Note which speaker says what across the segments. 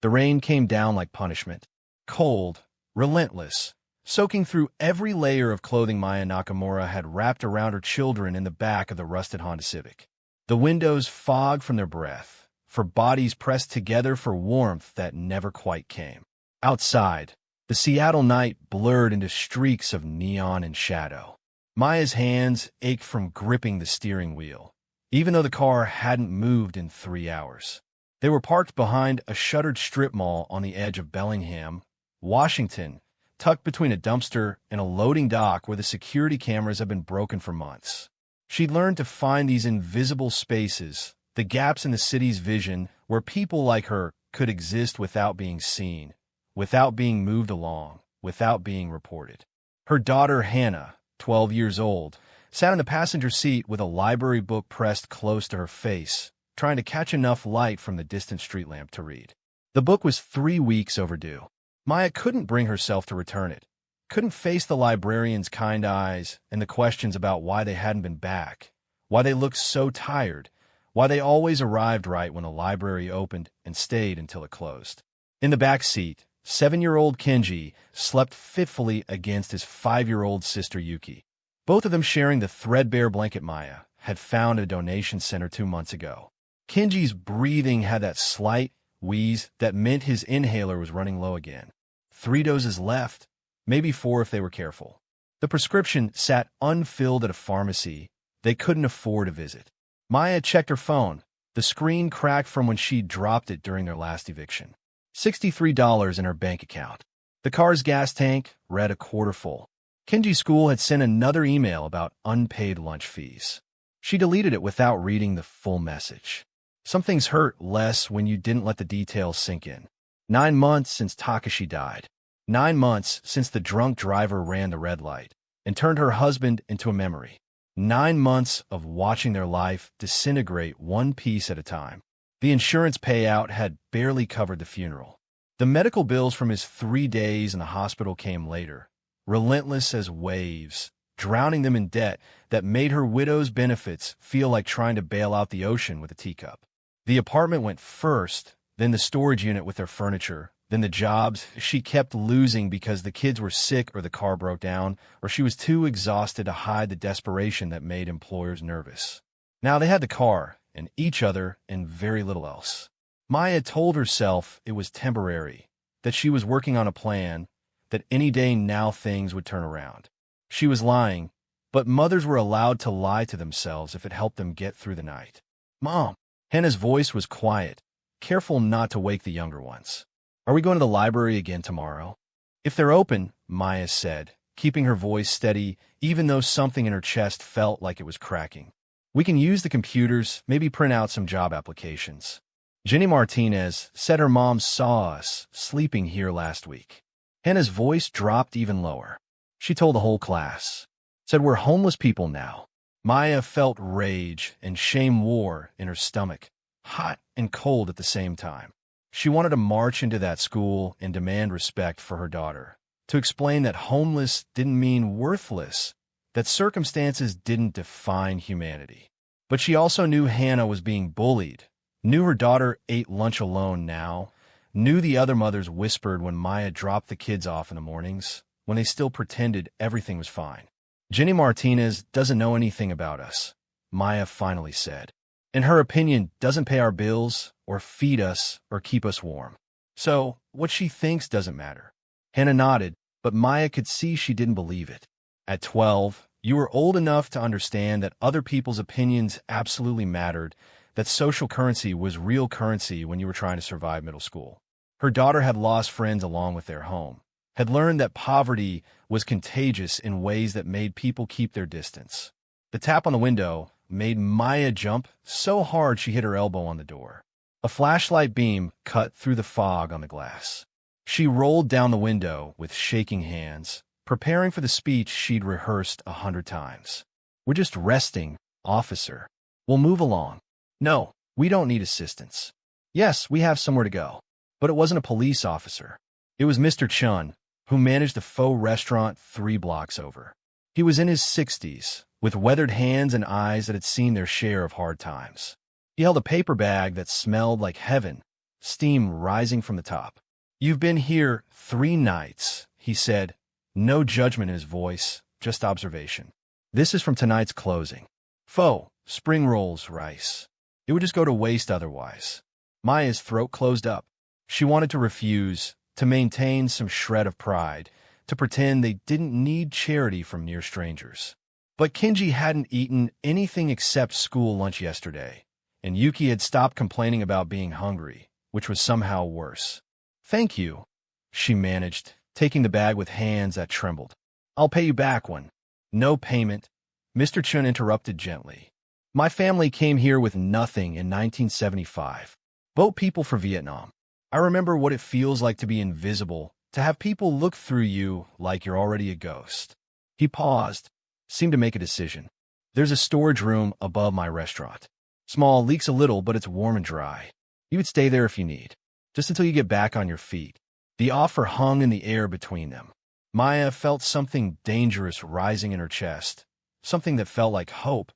Speaker 1: The rain came down like punishment. Cold, relentless, soaking through every layer of clothing Maya Nakamura had wrapped around her children in the back of the rusted Honda Civic. The windows fogged from their breath, for bodies pressed together for warmth that never quite came. Outside, the Seattle night blurred into streaks of neon and shadow. Maya's hands ached from gripping the steering wheel, even though the car hadn't moved in 3 hours. They were parked behind a shuttered strip mall on the edge of Bellingham, Washington, tucked between a dumpster and a loading dock where the security cameras had been broken for months. She'd learned to find these invisible spaces, the gaps in the city's vision where people like her could exist without being seen, without being moved along, without being reported. Her daughter, Hannah, 12 years old, sat in the passenger seat with a library book pressed close to her face, trying to catch enough light from the distant street lamp to read. The book was 3 weeks overdue. Maya couldn't bring herself to return it, couldn't face the librarian's kind eyes and the questions about why they hadn't been back, why they looked so tired, why they always arrived right when the library opened and stayed until it closed. In the back seat, 7-year-old Kenji slept fitfully against his 5-year-old sister Yuki, both of them sharing the threadbare blanket Maya had found at a donation center 2 months ago. Kenji's breathing had that slight wheeze that meant his inhaler was running low again. 3 doses left, maybe 4 if they were careful. The prescription sat unfilled at a pharmacy they couldn't afford to visit. Maya checked her phone. The screen cracked from when she dropped it during their last eviction. $63 in her bank account. The car's gas tank read a quarter full. Kenji's school had sent another email about unpaid lunch fees. She deleted it without reading the full message. Some things hurt less when you didn't let the details sink in. 9 months since Takashi died. 9 months since the drunk driver ran the red light and turned her husband into a memory. 9 months of watching their life disintegrate one piece at a time. The insurance payout had barely covered the funeral. The medical bills from his 3 days in the hospital came later, relentless as waves, drowning them in debt that made her widow's benefits feel like trying to bail out the ocean with a teacup. The apartment went first, then the storage unit with their furniture, then the jobs she kept losing because the kids were sick or the car broke down, or she was too exhausted to hide the desperation that made employers nervous. Now they had the car, and each other, and very little else. Maya told herself it was temporary, that she was working on a plan, that any day now things would turn around. She was lying, but mothers were allowed to lie to themselves if it helped them get through the night. "Mom!" Hannah's voice was quiet, careful not to wake the younger ones. "Are we going to the library again tomorrow?" "If they're open," Maya said, keeping her voice steady even though something in her chest felt like it was cracking. "We can use the computers, maybe print out some job applications." Jenny Martinez said her mom saw us sleeping here last week. Hannah's voice dropped even lower. She told the whole class. Said we're homeless people now. Maya felt rage and shame war in her stomach, hot and cold at the same time. She wanted to march into that school and demand respect for her daughter, to explain that homeless didn't mean worthless, that circumstances didn't define humanity. But she also knew Hannah was being bullied, knew her daughter ate lunch alone now, knew the other mothers whispered when Maya dropped the kids off in the mornings, when they still pretended everything was fine. "Jenny Martinez doesn't know anything about us," Maya finally said. "In her opinion, doesn't pay our bills, or feed us, or keep us warm. So, what she thinks doesn't matter." Hannah nodded, but Maya could see she didn't believe it. At 12, you were old enough to understand that other people's opinions absolutely mattered, that social currency was real currency when you were trying to survive middle school. Her daughter had lost friends along with their home, had learned that poverty was contagious in ways that made people keep their distance. The tap on the window made Maya jump so hard she hit her elbow on the door. A flashlight beam cut through the fog on the glass. She rolled down the window with shaking hands, preparing for the speech she'd rehearsed 100 times. "We're just resting, officer. We'll move along." "No, we don't need assistance." "Yes, we have somewhere to go." But it wasn't a police officer. It was Mr. Chun, who managed a faux restaurant 3 blocks over. He was in his 60s, with weathered hands and eyes that had seen their share of hard times. He held a paper bag that smelled like heaven, steam rising from the top. "You've been here 3 nights," he said, no judgment in his voice, just observation. "This is from tonight's closing. Pho, spring rolls, rice. It would just go to waste otherwise." Maya's throat closed up. She wanted to refuse, to maintain some shred of pride, to pretend they didn't need charity from near strangers. But Kenji hadn't eaten anything except school lunch yesterday, and Yuki had stopped complaining about being hungry, which was somehow worse. "Thank you," she managed, taking the bag with hands that trembled. "I'll pay you back when—" "No payment," Mr. Chun interrupted gently. "My family came here with nothing in 1975. Boat people for Vietnam. I remember what it feels like to be invisible, to have people look through you like you're already a ghost." He paused, seemed to make a decision. "There's a storage room above my restaurant. Small, leaks a little, but it's warm and dry. You would stay there if you need, just until you get back on your feet." The offer hung in the air between them. Maya felt something dangerous rising in her chest, something that felt like hope,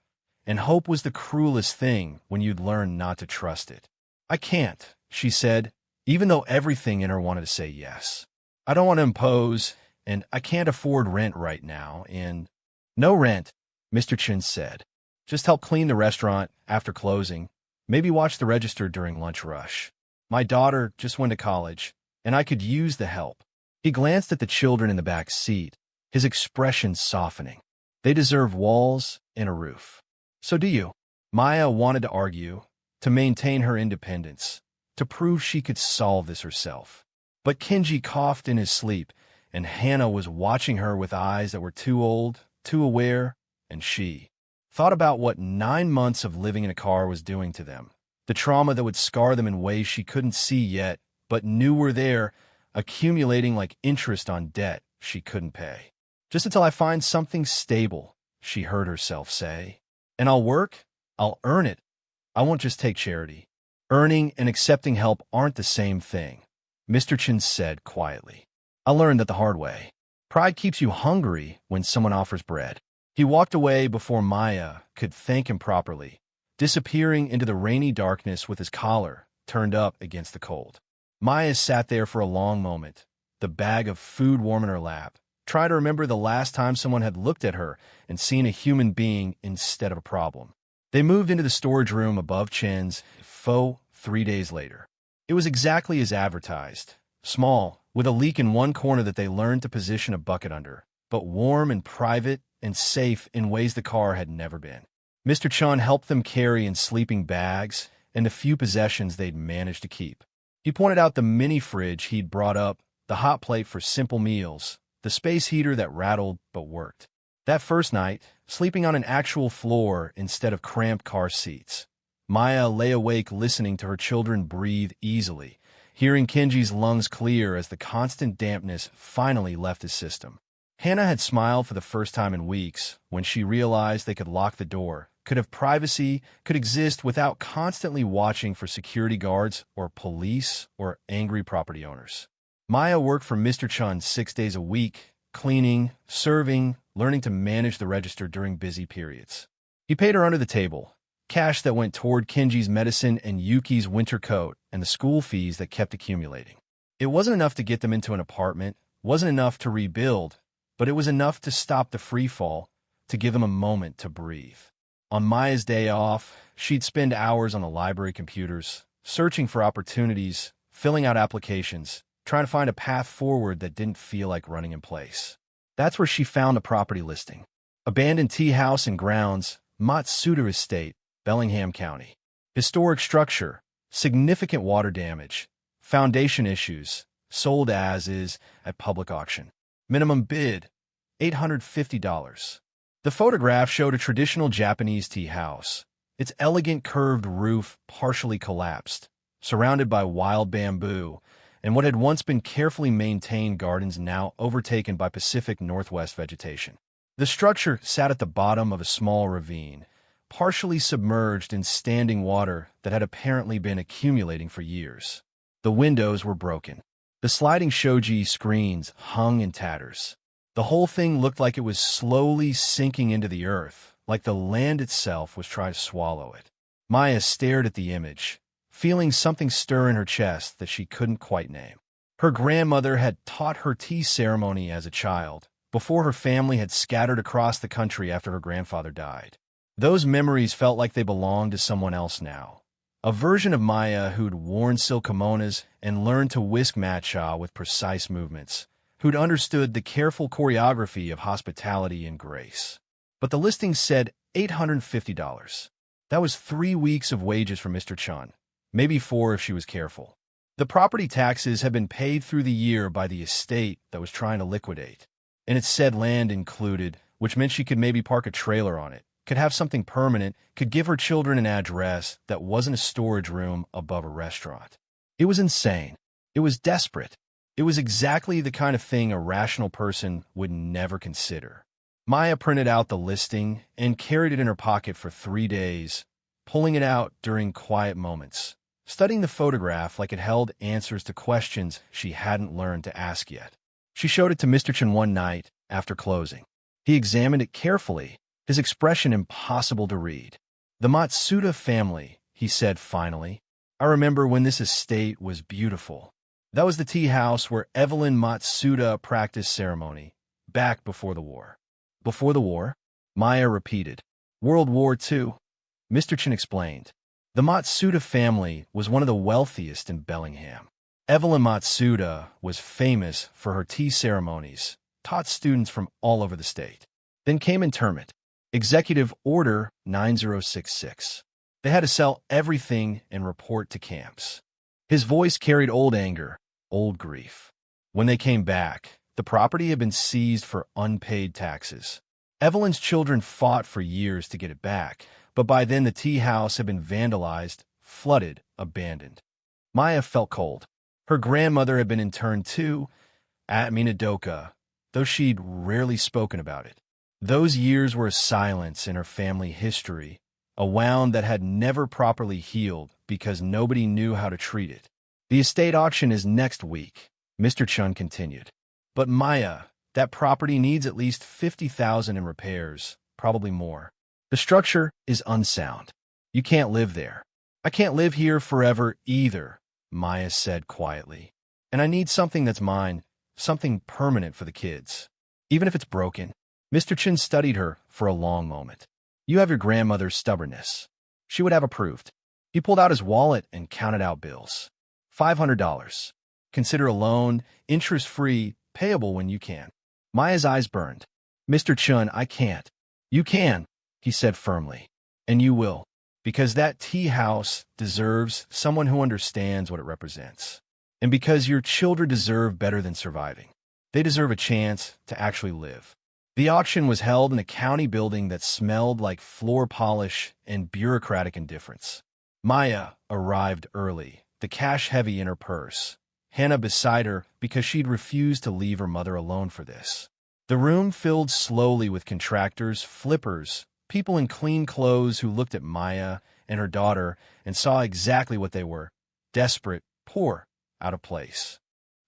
Speaker 1: and hope was the cruelest thing when you'd learn not to trust it. "I can't," she said, even though everything in her wanted to say yes. "I don't want to impose, and I can't afford rent right now, and—" "No rent," Mr. Chin said. "Just help clean the restaurant after closing, maybe watch the register during lunch rush. My daughter just went to college, and I could use the help." He glanced at the children in the back seat, his expression softening. "They deserve walls and a roof." "So do you." Maya wanted to argue, to maintain her independence, to prove she could solve this herself. But Kenji coughed in his sleep, and Hannah was watching her with eyes that were too old, too aware, and she thought about what 9 months of living in a car was doing to them, the trauma that would scar them in ways she couldn't see yet, but knew were there, accumulating like interest on debt she couldn't pay. "Just until I find something stable," she heard herself say. "And I'll work, I'll earn it. I won't just take charity." "Earning and accepting help aren't the same thing," Mr. Chin said quietly. "I learned that the hard way. Pride keeps you hungry when someone offers bread." He walked away before Maya could thank him properly, disappearing into the rainy darkness with his collar turned up against the cold. Maya sat there for a long moment, the bag of food warm in her lap, trying to remember the last time someone had looked at her and seen a human being instead of a problem. They moved into the storage room above Chen's Pho 3 days later. It was exactly as advertised, small, with a leak in one corner that they learned to position a bucket under, but warm and private and safe in ways the car had never been. Mr. Chun helped them carry in sleeping bags and the few possessions they'd managed to keep. He pointed out the mini-fridge he'd brought up, the hot plate for simple meals, the space heater that rattled but worked. That first night, sleeping on an actual floor instead of cramped car seats, Maya lay awake listening to her children breathe easily, hearing Kenji's lungs clear as the constant dampness finally left his system. Hannah had smiled for the first time in weeks when she realized they could lock the door, could have privacy, could exist without constantly watching for security guards or police or angry property owners. Maya worked for Mr. Chun 6 days a week, cleaning, serving, learning to manage the register during busy periods. He paid her under the table, cash that went toward Kenji's medicine and Yuki's winter coat and the school fees that kept accumulating. It wasn't enough to get them into an apartment, wasn't enough to rebuild, but it was enough to stop the freefall, to give them a moment to breathe. On Maya's day off, she'd spend hours on the library computers, searching for opportunities, filling out applications, trying to find a path forward that didn't feel like running in place. That's where she found a property listing. Abandoned tea house and grounds, Matsuda Estate, Bellingham County. Historic structure, significant water damage, foundation issues, sold as is at public auction. Minimum bid, $850. The photograph showed a traditional Japanese tea house, its elegant curved roof partially collapsed, surrounded by wild bamboo, and what had once been carefully maintained gardens now overtaken by Pacific Northwest vegetation. The structure sat at the bottom of a small ravine, partially submerged in standing water that had apparently been accumulating for years. The windows were broken. The sliding shoji screens hung in tatters. The whole thing looked like it was slowly sinking into the earth, like the land itself was trying to swallow it. Maya stared at the image, feeling something stir in her chest that she couldn't quite name. Her grandmother had taught her tea ceremony as a child, before her family had scattered across the country after her grandfather died. Those memories felt like they belonged to someone else now. A version of Maya who'd worn silk kimonos and learned to whisk matcha with precise movements, who'd understood the careful choreography of hospitality and grace. But the listing said $850. That was 3 weeks of wages for Mr. Chun, maybe 4 if she was careful. The property taxes had been paid through the year by the estate that was trying to liquidate, and it said land included, which meant she could maybe park a trailer on it, could have something permanent, could give her children an address that wasn't a storage room above a restaurant. It was insane. It was desperate. It was exactly the kind of thing a rational person would never consider. Maya printed out the listing and carried it in her pocket for 3 days, pulling it out during quiet moments, studying the photograph like it held answers to questions she hadn't learned to ask yet. She showed it to Mr. Chen one night after closing. He examined it carefully, his expression impossible to read. "The Matsuda family," he said finally. "I remember when this estate was beautiful. That was the tea house where Evelyn Matsuda practiced ceremony, back before the war." "Before the war?" Maya repeated. "World War II?" Mr. Chen explained. The Matsuda family was one of the wealthiest in Bellingham. Evelyn Matsuda was famous for her tea ceremonies, taught students from all over the state. Then came internment. Executive Order 9066. They had to sell everything and report to camps. His voice carried old anger, old grief. When they came back, the property had been seized for unpaid taxes. Evelyn's children fought for years to get it back, but by then the tea house had been vandalized, flooded, abandoned. Maya felt cold. Her grandmother had been interned too, at Minadoka, though she'd rarely spoken about it. Those years were a silence in her family history, a wound that had never properly healed because nobody knew how to treat it. "The estate auction is next week," Mr. Chun continued. "But Maya, that property needs at least 50,000 in repairs, probably more. The structure is unsound. You can't live there." "I can't live here forever either," Maya said quietly. "And I need something that's mine, something permanent for the kids. Even if it's broken." Mr. Chin studied her for a long moment. "You have your grandmother's stubbornness. She would have approved." He pulled out his wallet and counted out bills. $500. Consider a loan, interest-free, payable when you can. Maya's eyes burned. "Mr. Chun, I can't." "You can," he said firmly. "And you will. Because that tea house deserves someone who understands what it represents. And because your children deserve better than surviving. They deserve a chance to actually live." The auction was held in a county building that smelled like floor polish and bureaucratic indifference. Maya arrived early, the cash heavy in her purse, Hannah beside her because she'd refused to leave her mother alone for this. The room filled slowly with contractors, flippers, people in clean clothes who looked at Maya and her daughter and saw exactly what they were: desperate, poor, out of place.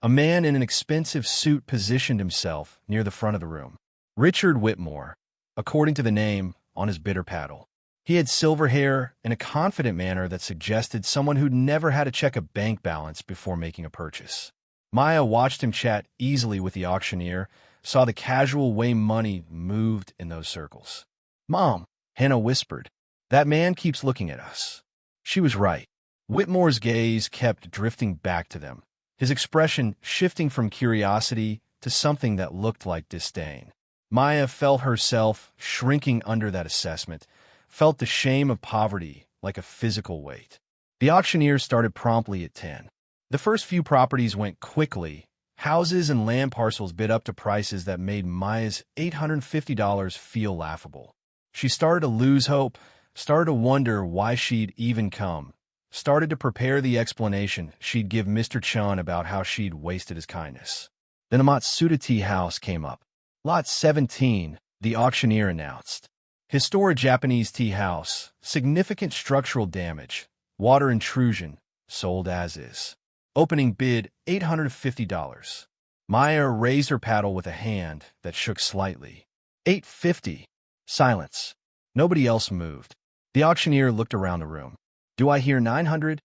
Speaker 1: A man in an expensive suit positioned himself near the front of the room. Richard Whitmore, according to the name on his bitter paddle. He had silver hair and a confident manner that suggested someone who'd never had to check a bank balance before making a purchase. Maya watched him chat easily with the auctioneer, saw the casual way money moved in those circles. "Mom," Hannah whispered, "that man keeps looking at us." She was right. Whitmore's gaze kept drifting back to them, his expression shifting from curiosity to something that looked like disdain. Maya felt herself shrinking under that assessment, felt the shame of poverty like a physical weight. The auctioneer started promptly at 10. The first few properties went quickly. Houses and land parcels bid up to prices that made Maya's $850 feel laughable. She started to lose hope, started to wonder why she'd even come, started to prepare the explanation she'd give Mr. Chan about how she'd wasted his kindness. Then a Matsuda tea house came up. Lot 17, the auctioneer announced. Historic Japanese tea house, significant structural damage, water intrusion, sold as is. Opening bid $850. Maya raised her paddle with a hand that shook slightly. $850. Silence. Nobody else moved. The auctioneer looked around the room. "Do I hear 900?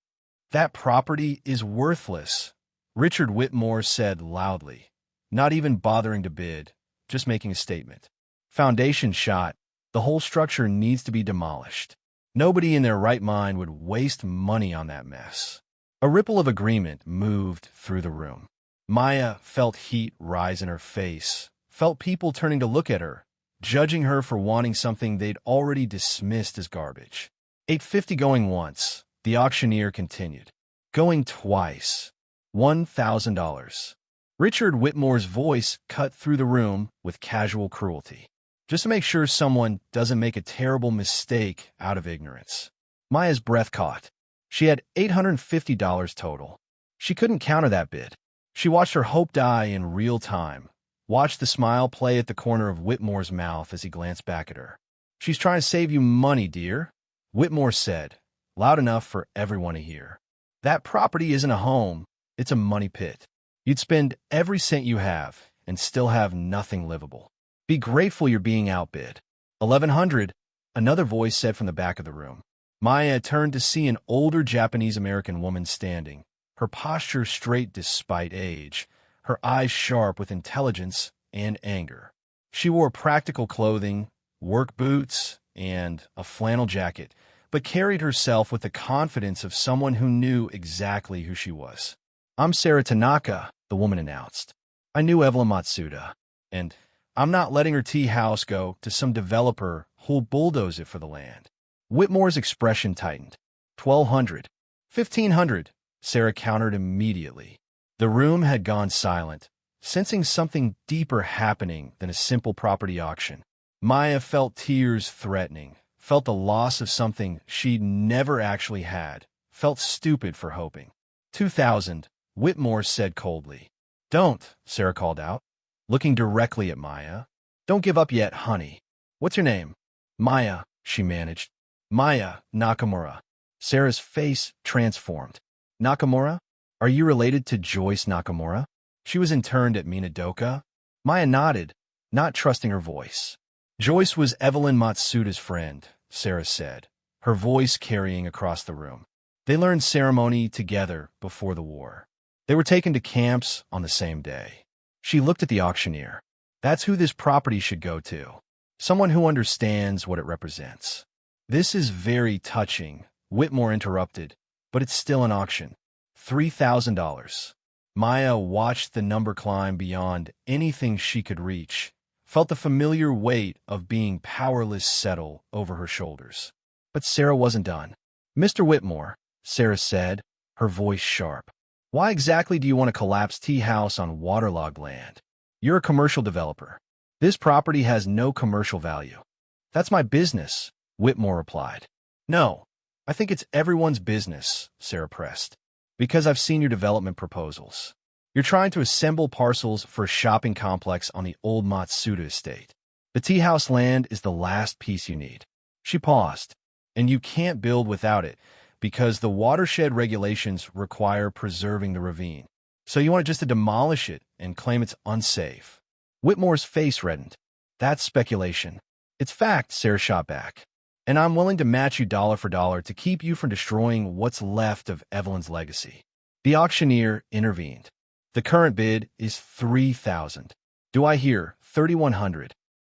Speaker 1: That property is worthless, Richard Whitmore said loudly, not even bothering to bid, just making a statement. Foundation shot. The whole structure needs to be demolished. Nobody in their right mind would waste money on that mess. A ripple of agreement moved through the room. Maya felt heat rise in her face, felt people turning to look at her, judging her for wanting something they'd already dismissed as garbage. $850 going once, the auctioneer continued. Going twice. $1,000. Richard Whitmore's voice cut through the room with casual cruelty, just to make sure someone doesn't make a terrible mistake out of ignorance. Maya's breath caught. She had $850 total. She couldn't counter that bid. She watched her hope die in real time, watched the smile play at the corner of Whitmore's mouth as he glanced back at her. She's trying to save you money, dear, Whitmore said, loud enough for everyone to hear. That property isn't a home, it's a money pit. You'd spend every cent you have and still have nothing livable. Be grateful you're being outbid. 1,100, another voice said from the back of the room. Maya turned to see an older Japanese-American woman standing, her posture straight despite age, her eyes sharp with intelligence and anger. She wore practical clothing, work boots, and a flannel jacket, but carried herself with the confidence of someone who knew exactly who she was. I'm Sarah Tanaka, the woman announced. I knew Evelyn Matsuda, and I'm not letting her tea house go to some developer who'll bulldoze it for the land. Whitmore's expression tightened. 1,200. 1,500, Sarah countered immediately. The room had gone silent, sensing something deeper happening than a simple property auction. Maya felt tears threatening, felt the loss of something she'd never actually had, felt stupid for hoping. 2,000, Whitmore said coldly. Don't, Sarah called out, looking directly at Maya. Don't give up yet, honey. What's your name? Maya, she managed. Maya Nakamura. Sarah's face transformed. Nakamura? Are you related to Joyce Nakamura? She was interned at Minadoka. Maya nodded, not trusting her voice. Joyce was Evelyn Matsuda's friend, Sarah said, her voice carrying across the room. They learned ceremony together before the war. They were taken to camps on the same day. She looked at the auctioneer. That's who this property should go to. Someone who understands what it represents. This is very touching, Whitmore interrupted, but it's still an auction. $3,000. Maya watched the number climb beyond anything she could reach, felt the familiar weight of being powerless settle over her shoulders. But Sarah wasn't done. Mr. Whitmore, Sarah said, her voice sharp. Why exactly do you want to collapse tea house on waterlogged land? You're a commercial developer. This property has no commercial value. That's my business, Whitmore replied. No, I think it's everyone's business, Sarah pressed, because I've seen your development proposals. You're trying to assemble parcels for a shopping complex on the old Matsuda estate. The tea house land is the last piece you need. She paused, and you can't build without it, because the watershed regulations require preserving the ravine. So you want just to demolish it and claim it's unsafe. Whitmore's face reddened. That's speculation. It's fact, Sarah shot back. And I'm willing to match you dollar for dollar to keep you from destroying what's left of Evelyn's legacy. The auctioneer intervened. The current bid is $3,000. Do I hear 3,100?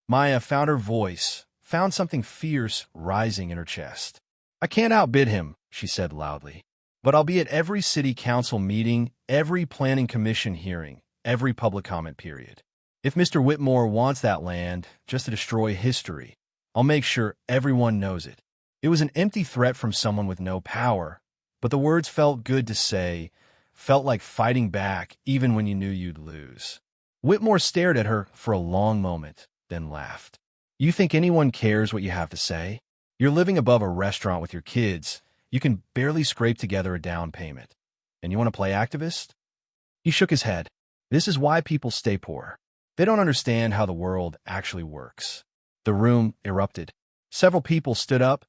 Speaker 1: Maya found her voice, found something fierce rising in her chest. I can't outbid him, she said loudly. But I'll be at every city council meeting, every planning commission hearing, every public comment period. If Mr. Whitmore wants that land just to destroy history, I'll make sure everyone knows it. It was an empty threat from someone with no power, but the words felt good to say, felt like fighting back even when you knew you'd lose. Whitmore stared at her for a long moment, then laughed. You think anyone cares what you have to say? You're living above a restaurant with your kids. You can barely scrape together a down payment. And you want to play activist? He shook his head. This is why people stay poor. They don't understand how the world actually works. The room erupted. Several people stood up,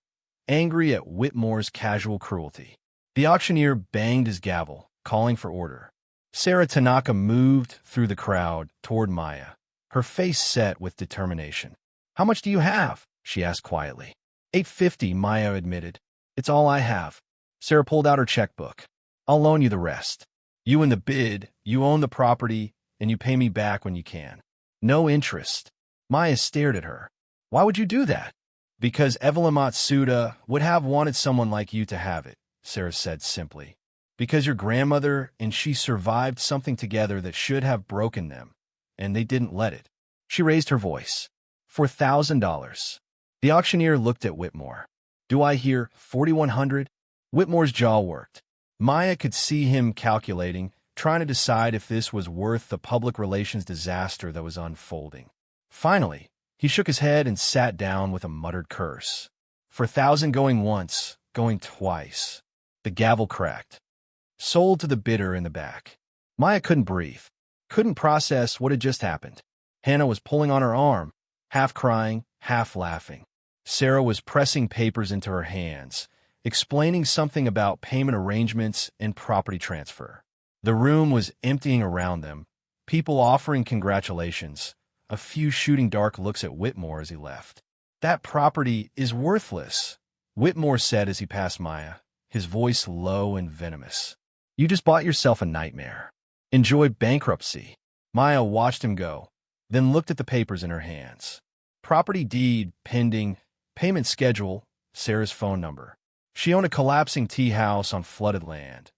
Speaker 1: angry at Whitmore's casual cruelty. The auctioneer banged his gavel, calling for order. Sarah Tanaka moved through the crowd toward Maya, her face set with determination. How much do you have? She asked quietly. $850, Maya admitted. It's all I have. Sarah pulled out her checkbook. I'll loan you the rest. You win the bid, you own the property, and you pay me back when you can. No interest. Maya stared at her. Why would you do that? Because Evelyn Matsuda would have wanted someone like you to have it, Sarah said simply. Because your grandmother and she survived something together that should have broken them, and they didn't let it. She raised her voice. $4,000. The auctioneer looked at Whitmore. Do I hear 4,100? Whitmore's jaw worked. Maya could see him calculating, trying to decide if this was worth the public relations disaster that was unfolding. Finally, he shook his head and sat down with a muttered curse. 4,000 going once, going twice. The gavel cracked. Sold to the bidder in the back. Maya couldn't breathe, couldn't process what had just happened. Hannah was pulling on her arm, half crying, half laughing. Sarah was pressing papers into her hands, explaining something about payment arrangements and property transfer. The room was emptying around them, people offering congratulations, a few shooting dark looks at Whitmore as he left. That property is worthless, Whitmore said as he passed Maya, his voice low and venomous. You just bought yourself a nightmare. Enjoy bankruptcy. Maya watched him go, then looked at the papers in her hands. Property deed, pending, payment schedule, Sarah's phone number. She owned a collapsing tea house on flooded land,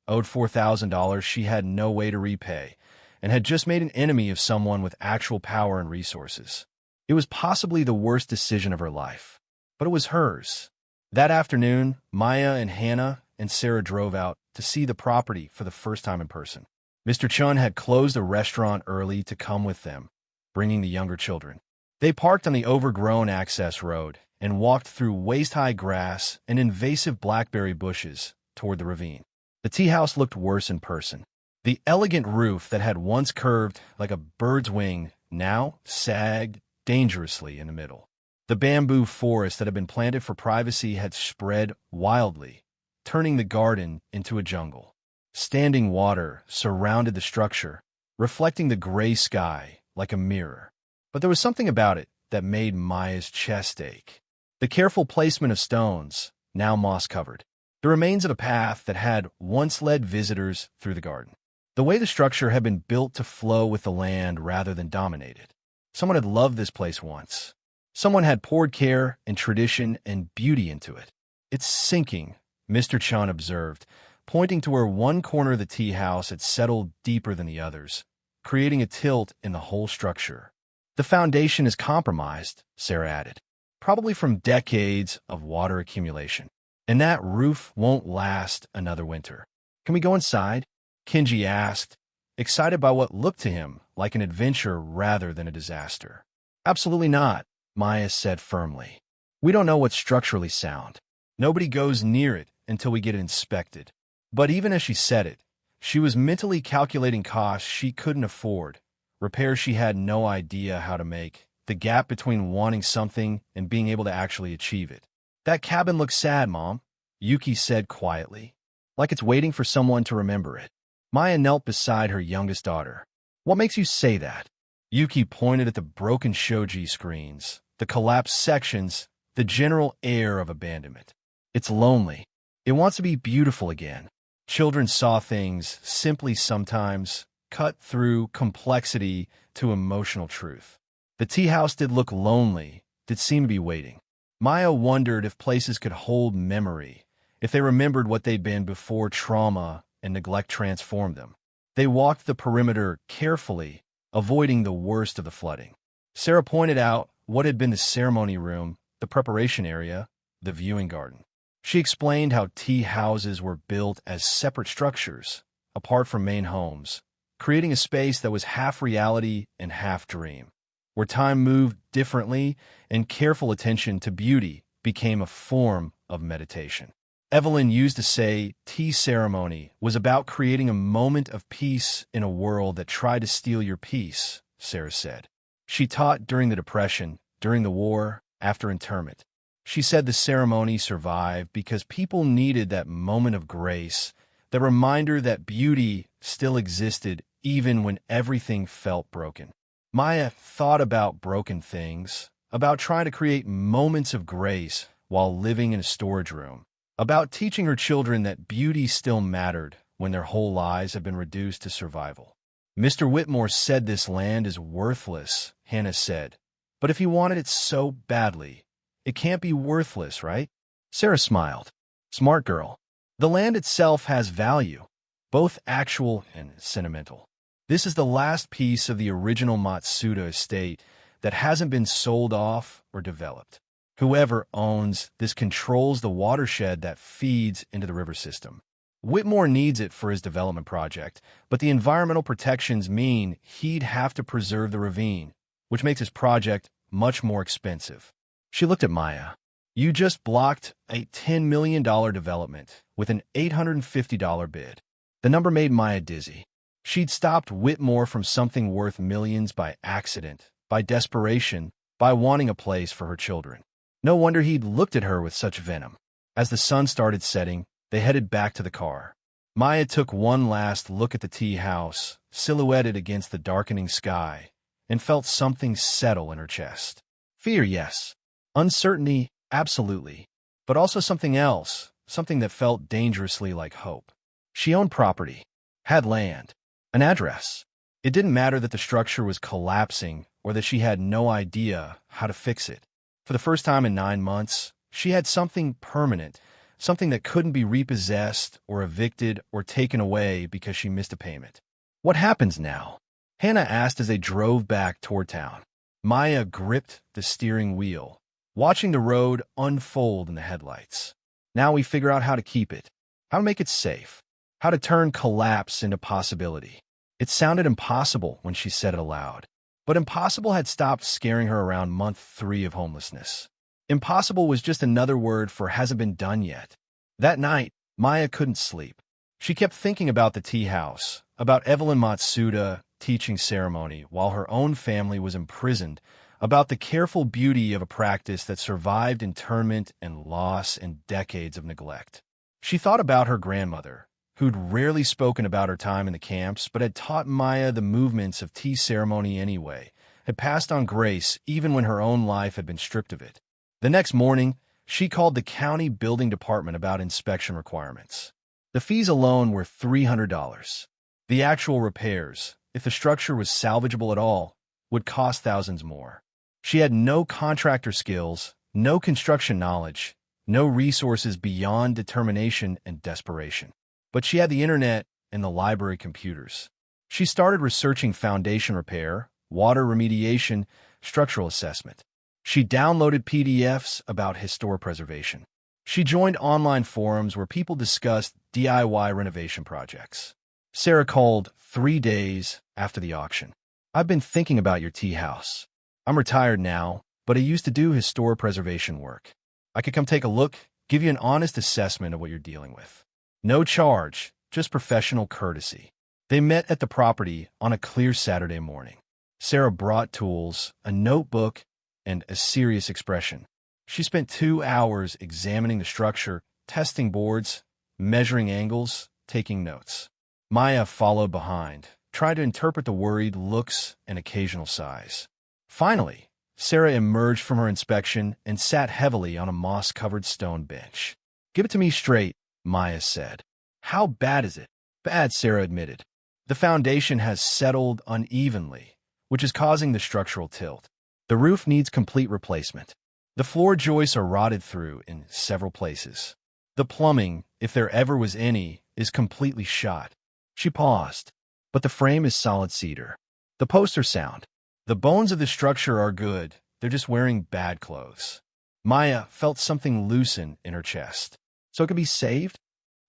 Speaker 1: owed $4,000 she had no way to repay, and had just made an enemy of someone with actual power and resources. It was possibly the worst decision of her life, but it was hers. That afternoon, Maya and Hannah and Sarah drove out to see the property for the first time in person. Mr. Chun had closed the restaurant early to come with them, bringing the younger children. They parked on the overgrown access road and walked through waist-high grass and invasive blackberry bushes toward the ravine. The tea house looked worse in person. The elegant roof that had once curved like a bird's wing now sagged dangerously in the middle. The bamboo forest that had been planted for privacy had spread wildly, turning the garden into a jungle. Standing water surrounded the structure, reflecting the gray sky like a mirror. But there was something about it that made Maya's chest ache. The careful placement of stones, now moss-covered. The remains of a path that had once led visitors through the garden. The way the structure had been built to flow with the land rather than dominate it. Someone had loved this place once. Someone had poured care and tradition and beauty into it. It's sinking, Mr. Chan observed, pointing to where one corner of the tea house had settled deeper than the others, creating a tilt in the whole structure. The foundation is compromised, Sarah added, probably from decades of water accumulation. And that roof won't last another winter. Can we go inside? Kenji asked, excited by what looked to him like an adventure rather than a disaster. Absolutely not, Maya said firmly. We don't know what's structurally sound. Nobody goes near it until we get it inspected. But even as she said it, she was mentally calculating costs she couldn't afford, repairs she had no idea how to make, the gap between wanting something and being able to actually achieve it. That cabin looks sad, Mom, Yuki said quietly, like it's waiting for someone to remember it. Maya knelt beside her youngest daughter. What makes you say that? Yuki pointed at the broken shoji screens, the collapsed sections, the general air of abandonment. It's lonely. It wants to be beautiful again. Children saw things simply sometimes, cut through complexity to emotional truth. The tea house did look lonely, did seem to be waiting. Maya wondered if places could hold memory, if they remembered what they'd been before trauma and neglect transformed them. They walked the perimeter carefully, avoiding the worst of the flooding. Sarah pointed out what had been the ceremony room, the preparation area, the viewing garden. She explained how tea houses were built as separate structures, apart from main homes, creating a space that was half reality and half dream, where time moved differently and careful attention to beauty became a form of meditation. Evelyn used to say tea ceremony was about creating a moment of peace in a world that tried to steal your peace, Sarah said. She taught during the Depression, during the war, after internment. She said the ceremony survived because people needed that moment of grace, the reminder that beauty still existed even when everything felt broken. Maya thought about broken things, about trying to create moments of grace while living in a storage room, about teaching her children that beauty still mattered when their whole lives have been reduced to survival. Mr. Whitmore said this land is worthless, Hannah said. But if he wanted it so badly, it can't be worthless, right? Sarah smiled. Smart girl. The land itself has value, both actual and sentimental. This is the last piece of the original Matsuda estate that hasn't been sold off or developed. Whoever owns this controls the watershed that feeds into the river system. Whitmore needs it for his development project, but the environmental protections mean he'd have to preserve the ravine, which makes his project much more expensive. She looked at Maya. You just blocked a $10 million development with an $850 bid. The number made Maya dizzy. She'd stopped Whitmore from something worth millions by accident, by desperation, by wanting a place for her children. No wonder he'd looked at her with such venom. As the sun started setting, they headed back to the car. Maya took one last look at the tea house, silhouetted against the darkening sky, and felt something settle in her chest. Fear, yes. Uncertainty, absolutely. But also something else, something that felt dangerously like hope. She owned property, had land, an address. It didn't matter that the structure was collapsing or that she had no idea how to fix it. For the first time in 9 months, she had something permanent, something that couldn't be repossessed or evicted or taken away because she missed a payment. What happens now? Hannah asked as they drove back toward town. Maya gripped the steering wheel, watching the road unfold in the headlights. Now we figure out how to keep it, how to make it safe, how to turn collapse into possibility. It sounded impossible when she said it aloud, but impossible had stopped scaring her around month 3 of homelessness. Impossible was just another word for hasn't been done yet. That night, Maya couldn't sleep. She kept thinking about the tea house, about Evelyn Matsuda teaching ceremony while her own family was imprisoned, about the careful beauty of a practice that survived internment and loss and decades of neglect. She thought about her grandmother, who'd rarely spoken about her time in the camps but had taught Maya the movements of tea ceremony anyway, had passed on grace even when her own life had been stripped of it. The next morning, she called the county building department about inspection requirements. The fees alone were $300. The actual repairs, if the structure was salvageable at all, would cost thousands more. She had no contractor skills, no construction knowledge, no resources beyond determination and desperation. But she had the internet and the library computers. She started researching foundation repair, water remediation, structural assessment. She downloaded PDFs about historic preservation. She joined online forums where people discussed DIY renovation projects. Sarah called 3 days after the auction. I've been thinking about your tea house. I'm retired now, but I used to do historic preservation work. I could come take a look, give you an honest assessment of what you're dealing with. No charge, just professional courtesy. They met at the property on a clear Saturday morning. Sarah brought tools, a notebook, and a serious expression. She spent 2 hours examining the structure, testing boards, measuring angles, taking notes. Maya followed behind, trying to interpret the worried looks and occasional sighs. Finally, Sarah emerged from her inspection and sat heavily on a moss-covered stone bench. Give it to me straight, Maya said. How bad is it? Bad, Sarah admitted. The foundation has settled unevenly, which is causing the structural tilt. The roof needs complete replacement. The floor joists are rotted through in several places. The plumbing, if there ever was any, is completely shot. She paused. But the frame is solid cedar. The posts are sound. The bones of the structure are good. They're just wearing bad clothes. Maya felt something loosen in her chest. So it can be saved?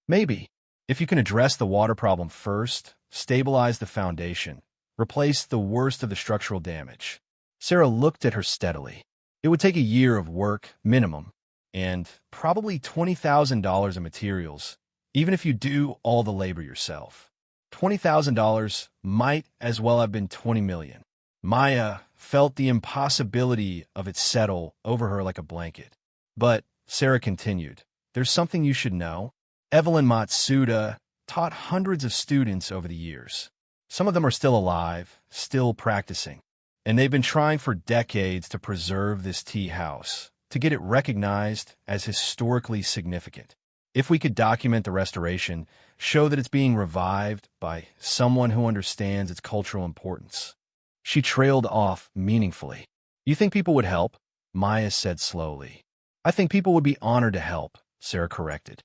Speaker 1: Maybe. If you can address the water problem first, stabilize the foundation, replace the worst of the structural damage. Sarah looked at her steadily. It would take a year of work, minimum, and probably $20,000 in materials, even if you do all the labor yourself. $20,000 might as well have been $20 million. Maya felt the impossibility of it settle over her like a blanket. But, Sarah continued, there's something you should know. Evelyn Matsuda taught hundreds of students over the years. Some of them are still alive, still practicing. And they've been trying for decades to preserve this tea house, to get it recognized as historically significant. If we could document the restoration, show that it's being revived by someone who understands its cultural importance. She trailed off meaningfully. You think people would help? Maya said slowly. I think people would be honored to help, Sarah corrected.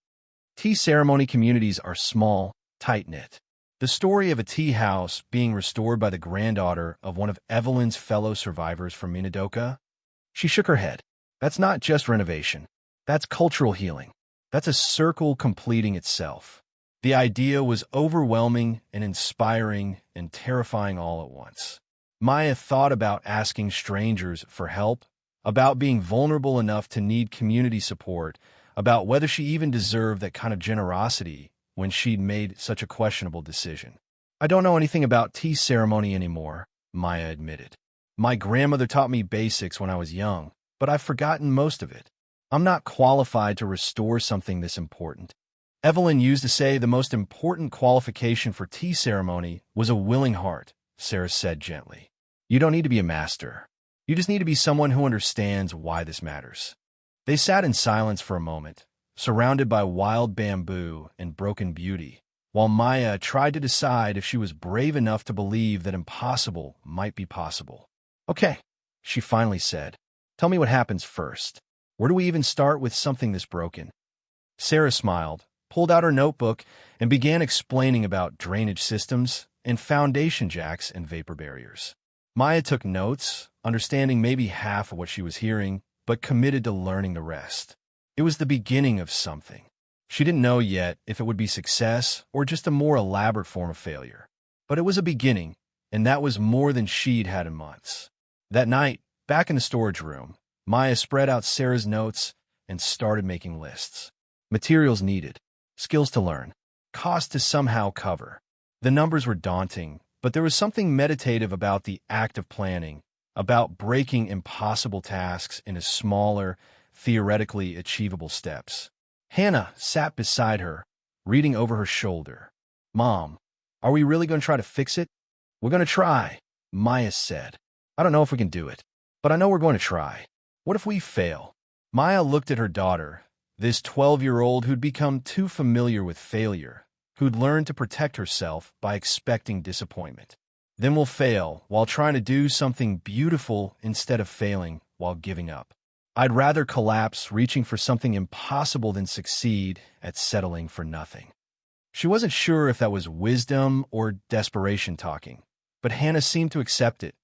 Speaker 1: Tea ceremony communities are small, tight-knit. The story of a tea house being restored by the granddaughter of one of Evelyn's fellow survivors from Minidoka? She shook her head. That's not just renovation. That's cultural healing. That's a circle completing itself. The idea was overwhelming and inspiring and terrifying all at once. Maya thought about asking strangers for help, about being vulnerable enough to need community support, about whether she even deserved that kind of generosity when she'd made such a questionable decision. I don't know anything about tea ceremony anymore, Maya admitted. My grandmother taught me basics when I was young, but I've forgotten most of it. I'm not qualified to restore something this important. Evelyn used to say the most important qualification for tea ceremony was a willing heart, Sarah said gently. You don't need to be a master. You just need to be someone who understands why this matters. They sat in silence for a moment, surrounded by wild bamboo and broken beauty, while Maya tried to decide if she was brave enough to believe that impossible might be possible. Okay, she finally said. Tell me what happens first. Where do we even start with something this broken? Sarah smiled, pulled out her notebook, and began explaining about drainage systems and foundation jacks and vapor barriers. Maya took notes, understanding maybe half of what she was hearing, but committed to learning the rest. It was the beginning of something. She didn't know yet if it would be success or just a more elaborate form of failure. But it was a beginning, and that was more than she'd had in months. That night, back in the storage room, Maya spread out Sarah's notes and started making lists. Materials needed, skills to learn, cost to somehow cover. The numbers were daunting, but there was something meditative about the act of planning, about breaking impossible tasks into smaller, theoretically achievable steps. Hannah sat beside her, reading over her shoulder. Mom, are we really going to try to fix it? We're going to try, Maya said. I don't know if we can do it, but I know we're going to try. What if we fail? Maya looked at her daughter, this 12-year-old who'd become too familiar with failure, who'd learned to protect herself by expecting disappointment. Then we'll fail while trying to do something beautiful instead of failing while giving up. I'd rather collapse reaching for something impossible than succeed at settling for nothing. She wasn't sure if that was wisdom or desperation talking, but Hannah seemed to accept it,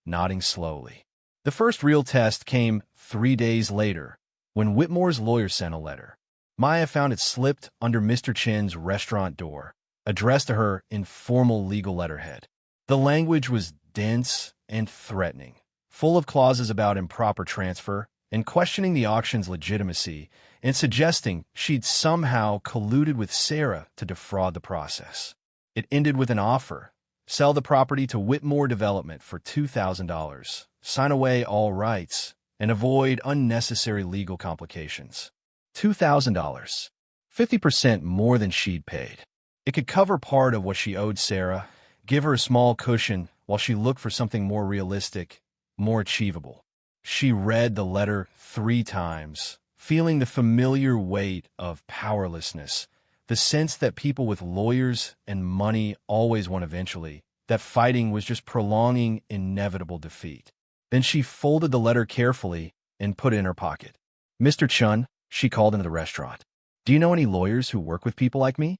Speaker 1: nodding slowly. The first real test came 3 days later, when Whitmore's lawyer sent a letter. Maya found it slipped under Mr. Chin's restaurant door, addressed to her in formal legal letterhead. The language was dense and threatening, full of clauses about improper transfer and questioning the auction's legitimacy and suggesting she'd somehow colluded with Sarah to defraud the process. It ended with an offer. Sell the property to Whitmore Development for $2,000, sign away all rights, and avoid unnecessary legal complications. $2,000. 50% more than she'd paid. It could cover part of what she owed Sarah, give her a small cushion while she looked for something more realistic, more achievable. She read the letter 3 times, feeling the familiar weight of powerlessness, the sense that people with lawyers and money always won eventually, that fighting was just prolonging inevitable defeat. Then she folded the letter carefully and put it in her pocket. Mr. Chun, she called into the restaurant. Do you know any lawyers who work with people like me?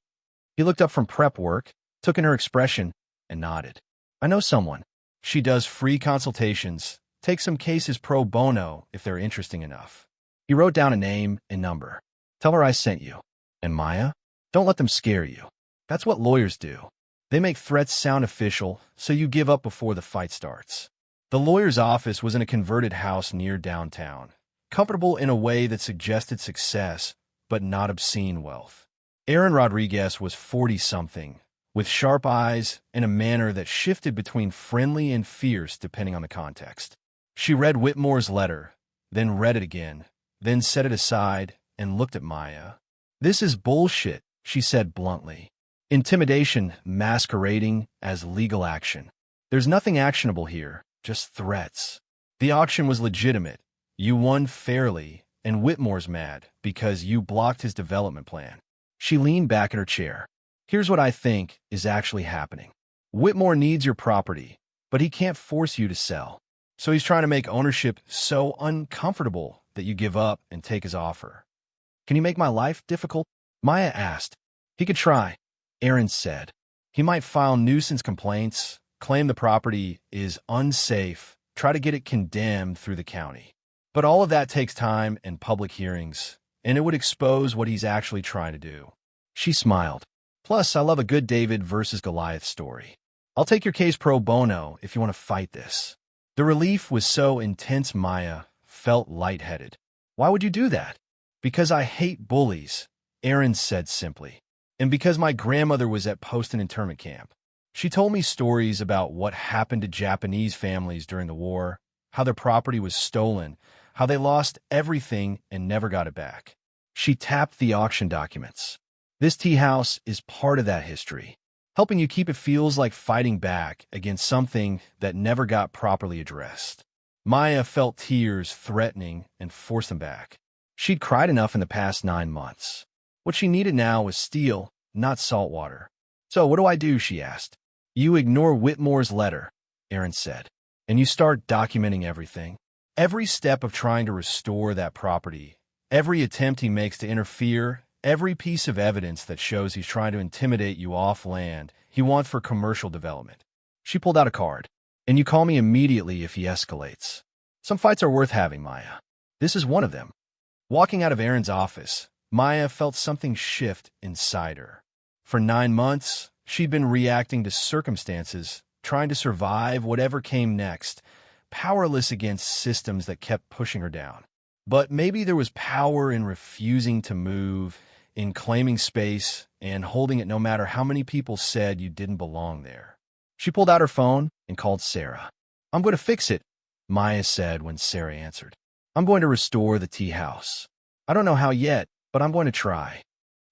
Speaker 1: He looked up from prep work, took in her expression, and nodded. I know someone. She does free consultations, takes some cases pro bono if they're interesting enough. He wrote down a name and number. Tell her I sent you. And Maya? Don't let them scare you. That's what lawyers do. They make threats sound official, so you give up before the fight starts. The lawyer's office was in a converted house near downtown, comfortable in a way that suggested success, but not obscene wealth. Aaron Rodriguez was 40-something, with sharp eyes and a manner that shifted between friendly and fierce depending on the context. She read Whitmore's letter, then read it again, then set it aside and looked at Maya. This is bullshit, she said bluntly. Intimidation masquerading as legal action. There's nothing actionable here, just threats. The auction was legitimate. You won fairly, and Whitmore's mad because you blocked his development plan. She leaned back in her chair. Here's what I think is actually happening. Whitmore needs your property, but he can't force you to sell. So he's trying to make ownership so uncomfortable that you give up and take his offer. Can you make my life difficult? Maya asked. He could try, Aaron said. He might file nuisance complaints, claim the property is unsafe, try to get it condemned through the county. But all of that takes time and public hearings, and it would expose what he's actually trying to do. She smiled. Plus, I love a good David versus Goliath story. I'll take your case pro bono if you want to fight this. The relief was so intense Maya felt lightheaded. Why would you do that? Because I hate bullies, Aaron said simply. And because my grandmother was at post and internment camp. She told me stories about what happened to Japanese families during the war, how their property was stolen, how they lost everything and never got it back. She tapped the auction documents. This tea house is part of that history. Helping you keep it feels like fighting back against something that never got properly addressed. Maya felt tears threatening and forced them back. She'd cried enough in the past 9 months. What she needed now was steel, not salt water. So what do I do, she asked. You ignore Whitmore's letter, Aaron said, and you start documenting everything. Every step of trying to restore that property, every attempt he makes to interfere, every piece of evidence that shows he's trying to intimidate you off land he wants for commercial development. She pulled out a card. And you call me immediately if he escalates. Some fights are worth having, Maya. This is one of them. Walking out of Aaron's office, Maya felt something shift inside her. For 9 months, she'd been reacting to circumstances, trying to survive whatever came next, powerless against systems that kept pushing her down. But maybe there was power in refusing to move, in claiming space, and holding it no matter how many people said you didn't belong there. She pulled out her phone and called Sarah. I'm going to fix it, Maya said when Sarah answered. I'm going to restore the tea house. I don't know how yet, but I'm going to try.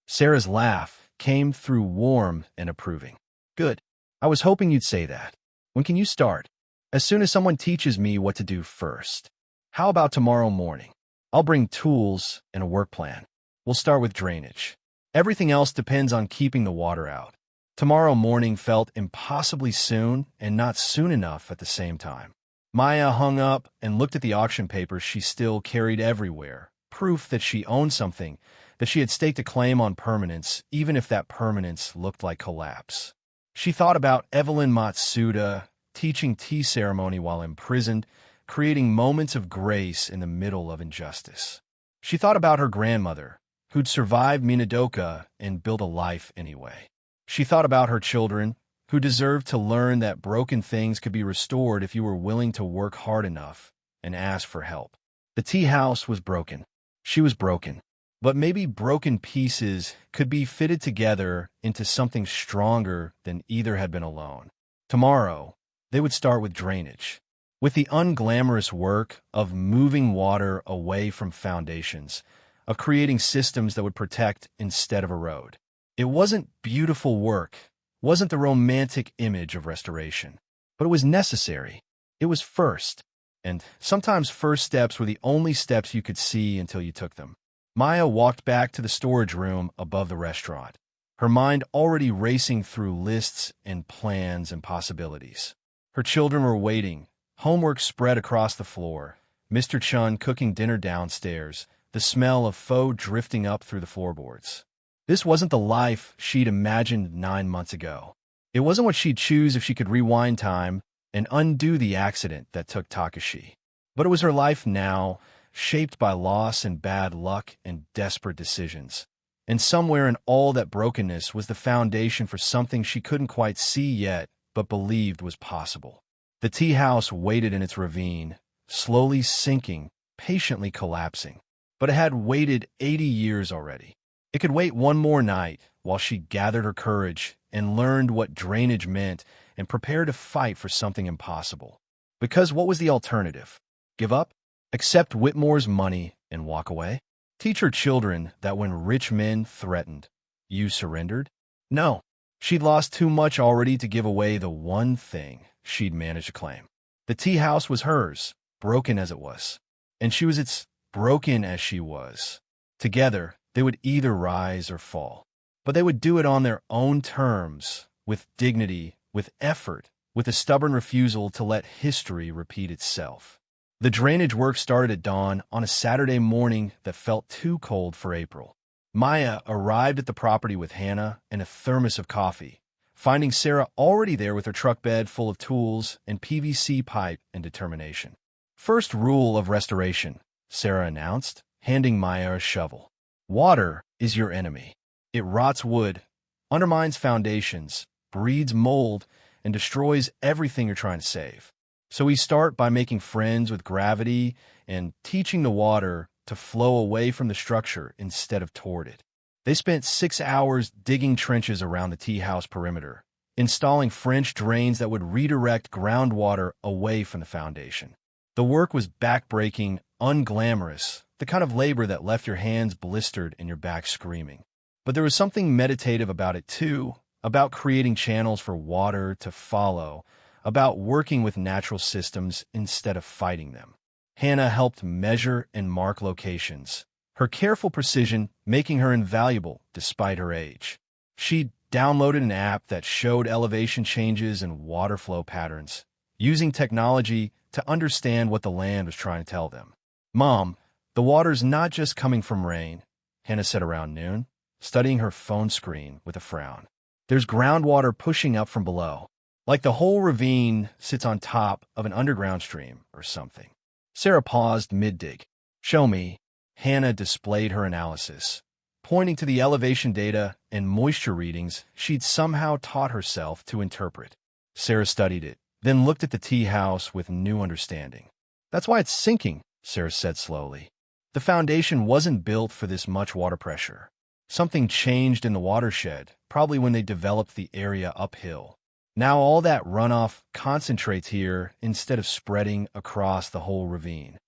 Speaker 1: Sarah's laugh came through warm and approving. Good. I was hoping you'd say that. When can you start? As soon as someone teaches me what to do first. How about tomorrow morning? I'll bring tools and a work plan. We'll start with drainage. Everything else depends on keeping the water out. Tomorrow morning felt impossibly soon and not soon enough at the same time. Maya hung up and looked at the auction papers she still carried everywhere, proof that she owned something, that she had staked a claim on permanence, even if that permanence looked like collapse. She thought about Evelyn Matsuda, teaching tea ceremony while imprisoned, creating moments of grace in the middle of injustice. She thought about her grandmother, who'd survived Minadoka and built a life anyway. She thought about her children, who deserved to learn that broken things could be restored if you were willing to work hard enough and ask for help. The tea house was broken. She was broken. But maybe broken pieces could be fitted together into something stronger than either had been alone. Tomorrow, they would start with drainage, with the unglamorous work of moving water away from foundations, of creating systems that would protect instead of erode. It wasn't beautiful work, wasn't the romantic image of restoration, but it was necessary. It was first, and sometimes first steps were the only steps you could see until you took them. Maya walked back to the storage room above the restaurant, her mind already racing through lists and plans and possibilities. Her children were waiting, homework spread across the floor, Mr. Chun cooking dinner downstairs, the smell of pho drifting up through the floorboards. This wasn't the life she'd imagined 9 months ago. It wasn't what she'd choose if she could rewind time and undo the accident that took Takashi. But it was her life now, shaped by loss and bad luck and desperate decisions. And somewhere in all that brokenness was the foundation for something she couldn't quite see yet, but believed was possible. The tea house waited in its ravine, slowly sinking, patiently collapsing. But it had waited 80 years already. It could wait one more night while she gathered her courage and learned what drainage meant and prepared to fight for something impossible. Because what was the alternative? Give up? Accept Whitmore's money and walk away? Teach her children that when rich men threatened, you surrendered? No. She'd lost too much already to give away the one thing she'd managed to claim. The tea house was hers, broken as it was, and she was its broken as she was. Together, they would either rise or fall. But they would do it on their own terms, with dignity, with effort, with a stubborn refusal to let history repeat itself. The drainage work started at dawn on a Saturday morning that felt too cold for April. Maya arrived at the property with Hannah and a thermos of coffee, finding Sarah already there with her truck bed full of tools and PVC pipe and determination. "First rule of restoration," Sarah announced, handing Maya a shovel. "Water is your enemy. It rots wood, undermines foundations, breeds mold, and destroys everything you're trying to save. So we start by making friends with gravity and teaching the water to flow away from the structure instead of toward it." They spent 6 hours digging trenches around the tea house perimeter, installing French drains that would redirect groundwater away from the foundation. The work was back-breaking, unglamorous, the kind of labor that left your hands blistered and your back screaming. But there was something meditative about it too, about creating channels for water to follow, about working with natural systems instead of fighting them. Hannah helped measure and mark locations, her careful precision making her invaluable despite her age. She downloaded an app that showed elevation changes and water flow patterns, using technology to understand what the land was trying to tell them. "Mom, the water's not just coming from rain," Hannah said around noon, studying her phone screen with a frown. "There's groundwater pushing up from below, like the whole ravine sits on top of an underground stream or something." Sarah paused mid-dig. "Show me." Hannah displayed her analysis, pointing to the elevation data and moisture readings she'd somehow taught herself to interpret. Sarah studied it, then looked at the tea house with new understanding. "That's why it's sinking," Sarah said slowly. "The foundation wasn't built for this much water pressure. Something changed in the watershed, probably when they developed the area uphill. Now all that runoff concentrates here instead of spreading across the whole ravine.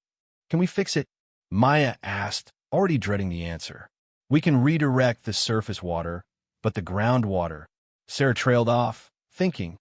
Speaker 1: Can we fix it?" Maya asked, already dreading the answer. "We can redirect the surface water, but the groundwater." Sarah trailed off, thinking.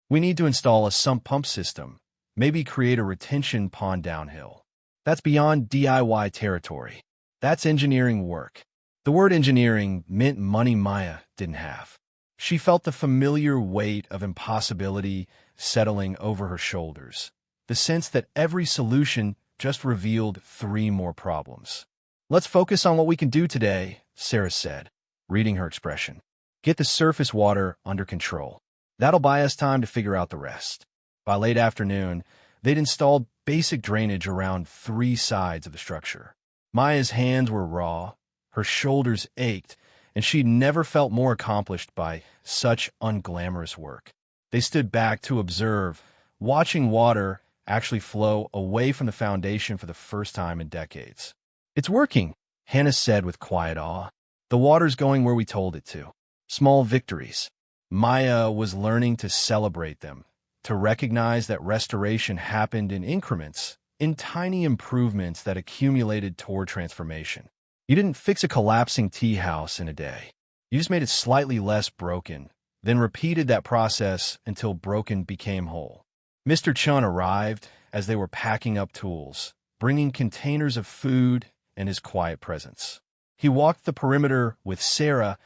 Speaker 1: "We need to install a sump pump system, maybe create a retention pond downhill." That's beyond DIY territory. That's engineering work. The word engineering meant money Maya didn't have. She felt the familiar weight of impossibility settling over her shoulders, the sense that every solution just revealed 3 more problems. "Let's focus on what we can do today," Sarah said, reading her expression. "Get the surface water under control. That'll buy us time to figure out the rest." By late afternoon, they'd installed basic drainage around 3 sides of the structure. Maya's hands were raw, her shoulders ached, and she'd never felt more accomplished by such unglamorous work. They stood back to observe, watching water actually flow away from the foundation for the first time in decades. "It's working," Hannah said with quiet awe. "The water's going where we told it to." Small victories. Maya was learning to celebrate them, to recognize that restoration happened in increments, in tiny improvements that accumulated toward transformation. You didn't fix a collapsing tea house in a day. You just made it slightly less broken, then repeated that process until broken became whole. Mr. Chun arrived as they were packing up tools, bringing containers of food and his quiet presence. He walked the perimeter with Sarah,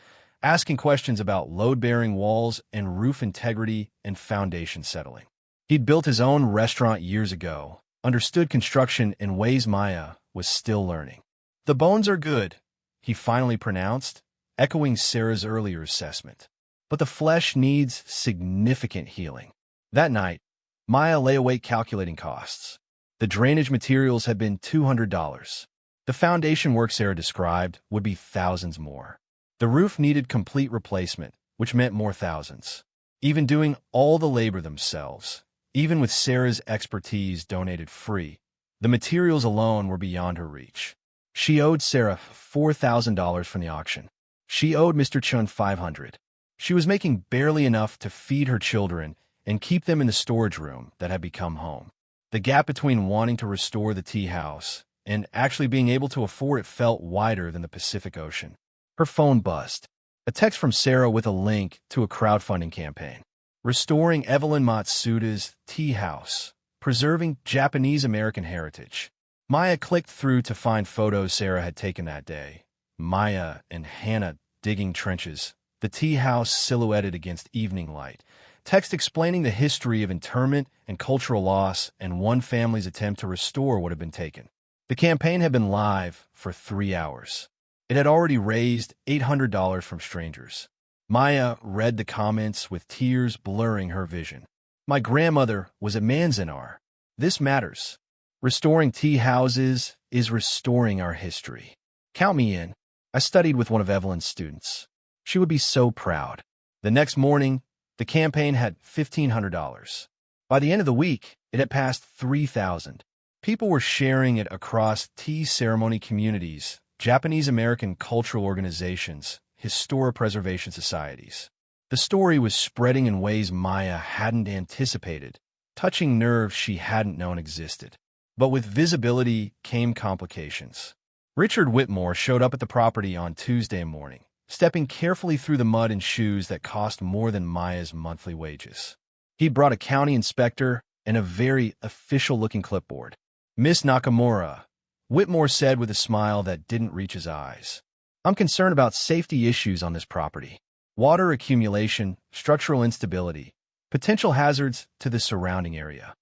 Speaker 1: asking questions about load-bearing walls and roof integrity and foundation settling. He'd built his own restaurant years ago, understood construction in ways Maya was still learning. "The bones are good," he finally pronounced, echoing Sarah's earlier assessment. "But the flesh needs significant healing." That night, Maya lay awake calculating costs. The drainage materials had been $200. The foundation work Sarah described would be thousands more. The roof needed complete replacement, which meant more thousands. Even doing all the labor themselves, even with Sarah's expertise donated free, the materials alone were beyond her reach. She owed Sarah $4,000 from the auction. She owed Mr. Chun $500. She was making barely enough to feed her children and keep them in the storage room that had become home. The gap between wanting to restore the tea house and actually being able to afford it felt wider than the Pacific Ocean. Her phone buzzed. A text from Sarah with a link to a crowdfunding campaign. Restoring Evelyn Matsuda's tea house, preserving Japanese-American heritage. Maya clicked through to find photos Sarah had taken that day. Maya and Hannah digging trenches, the tea house silhouetted against evening light, text explaining the history of internment and cultural loss, and one family's attempt to restore what had been taken. The campaign had been live for 3 hours. It had already raised $800 from strangers. Maya read the comments with tears blurring her vision. My grandmother was a Manzanar. This matters. Restoring tea houses is restoring our history. Count me in. I studied with one of Evelyn's students. She would be so proud. The next morning, the campaign had $1,500. By the end of the week, it had passed 3,000. People were sharing it across tea ceremony communities, Japanese-American cultural organizations, historic preservation societies. The story was spreading in ways Maya hadn't anticipated, touching nerves she hadn't known existed. But with visibility came complications. Richard Whitmore showed up at the property on Tuesday morning, stepping carefully through the mud in shoes that cost more than Maya's monthly wages. He brought a county inspector and a very official-looking clipboard. Miss Nakamura, Whitmore said with a smile that didn't reach his eyes. I'm concerned about safety issues on this property. Water accumulation, structural instability, potential hazards to the surrounding area.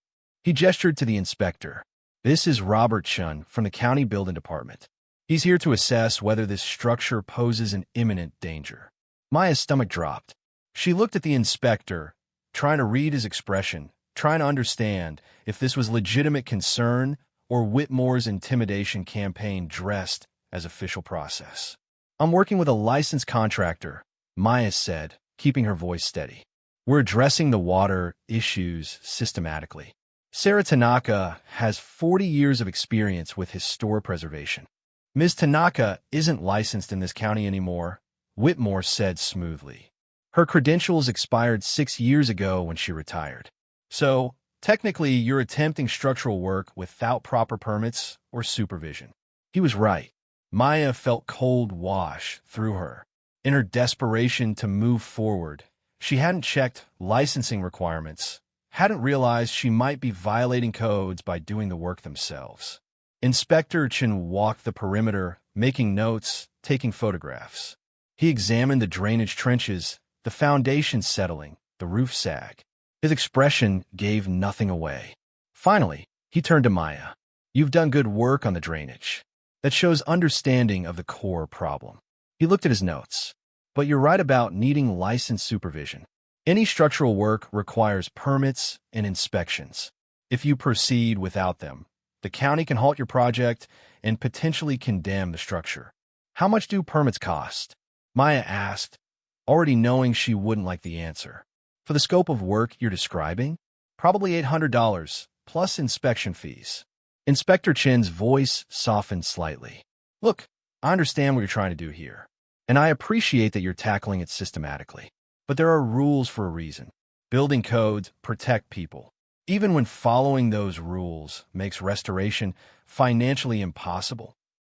Speaker 1: He gestured to the inspector. This is Robert Chun from the County Building Department. He's here to assess whether this structure poses an imminent danger. Maya's stomach dropped. She looked at the inspector, trying to read his expression, trying to understand if this was legitimate concern or Whitmore's intimidation campaign dressed as official process. I'm working with a licensed contractor, Maya said, keeping her voice steady. We're addressing the water issues systematically. Sarah Tanaka has 40 years of experience with historic preservation. Ms. Tanaka isn't licensed in this county anymore, Whitmore said smoothly. Her credentials expired 6 years ago when she retired. So, technically, you're attempting structural work without proper permits or supervision. He was right. Maya felt cold wash through her. In her desperation to move forward, she hadn't checked licensing requirements, hadn't realized she might be violating codes by doing the work themselves. Inspector Chin walked the perimeter, making notes, taking photographs. He examined the drainage trenches, the foundation settling, the roof sag. His expression gave nothing away. Finally, he turned to Maya. You've done good work on the drainage. That shows understanding of the core problem. He looked at his notes. But you're right about needing license supervision. Any structural work requires permits and inspections. If you proceed without them, the county can halt your project and potentially condemn the structure. How much do permits cost? Maya asked, already knowing she wouldn't like the answer. For the scope of work you're describing? Probably $800, plus inspection fees. Inspector Chin's voice softened slightly. Look, I understand what you're trying to do here, and I appreciate that you're tackling it systematically. But there are rules for a reason. Building codes protect people. Even when following those rules makes restoration financially impossible.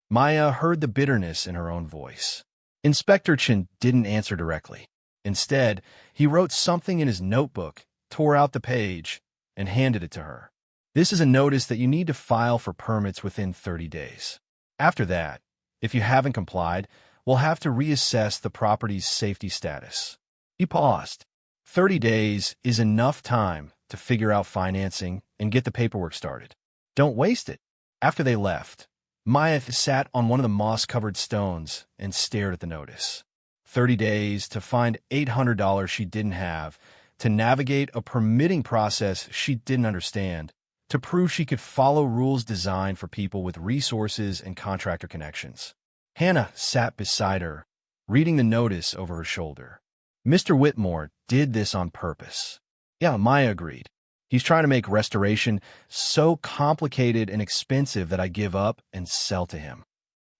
Speaker 1: Maya heard the bitterness in her own voice. Inspector Chin didn't answer directly. Instead, he wrote something in his notebook, tore out the page, and handed it to her. This is a notice that you need to file for permits within 30 days. After that, if you haven't complied, we'll have to reassess the property's safety status. He paused. 30 days is enough time to figure out financing and get the paperwork started. Don't waste it. After they left, Maya sat on one of the moss-covered stones and stared at the notice. 30 days to find $800 she didn't have, to navigate a permitting process she didn't understand, to prove she could follow rules designed for people with resources and contractor connections. Hannah sat beside her, reading the notice over her shoulder. Mr. Whitmore did this on purpose. Yeah, Maya agreed. He's trying to make restoration so complicated and expensive that I give up and sell to him.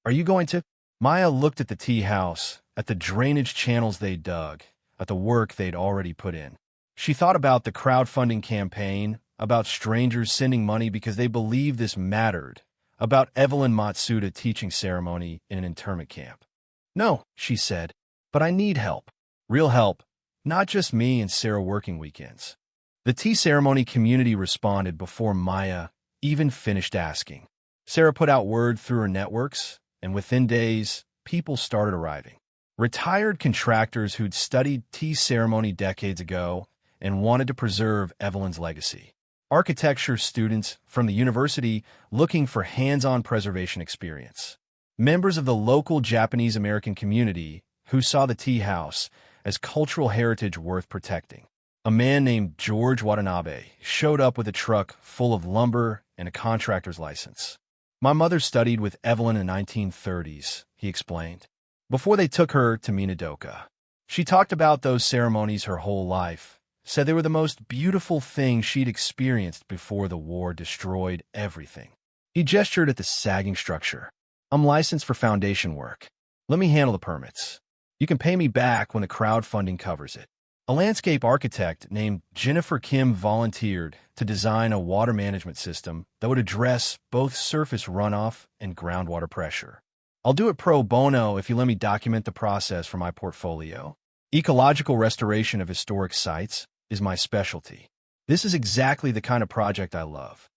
Speaker 1: Are you going to? Maya looked at the tea house, at the drainage channels they dug, at the work they'd already put in. She thought about the crowdfunding campaign, about strangers sending money because they believed this mattered, about Evelyn Matsuda teaching ceremony in an internment camp. No, she said, but I need help. Real help, not just me and Sarah working weekends. The tea ceremony community responded before Maya even finished asking. Sarah put out word through her networks, and within days, people started arriving. Retired contractors who'd studied tea ceremony decades ago and wanted to preserve Evelyn's legacy. Architecture students from the university looking for hands-on preservation experience. Members of the local Japanese-American community who saw the tea house as cultural heritage worth protecting. A man named George Watanabe showed up with a truck full of lumber and a contractor's license. My mother studied with Evelyn in the 1930s, he explained, before they took her to Minadoka. She talked about those ceremonies her whole life, said they were the most beautiful thing she'd experienced before the war destroyed everything. He gestured at the sagging structure. I'm licensed for foundation work. Let me handle the permits. You can pay me back when the crowdfunding covers it. A landscape architect named Jennifer Kim volunteered to design a water management system that would address both surface runoff and groundwater pressure. I'll do it pro bono if you let me document the process for my portfolio. Ecological restoration of historic sites is my specialty. This is exactly the kind of project I love.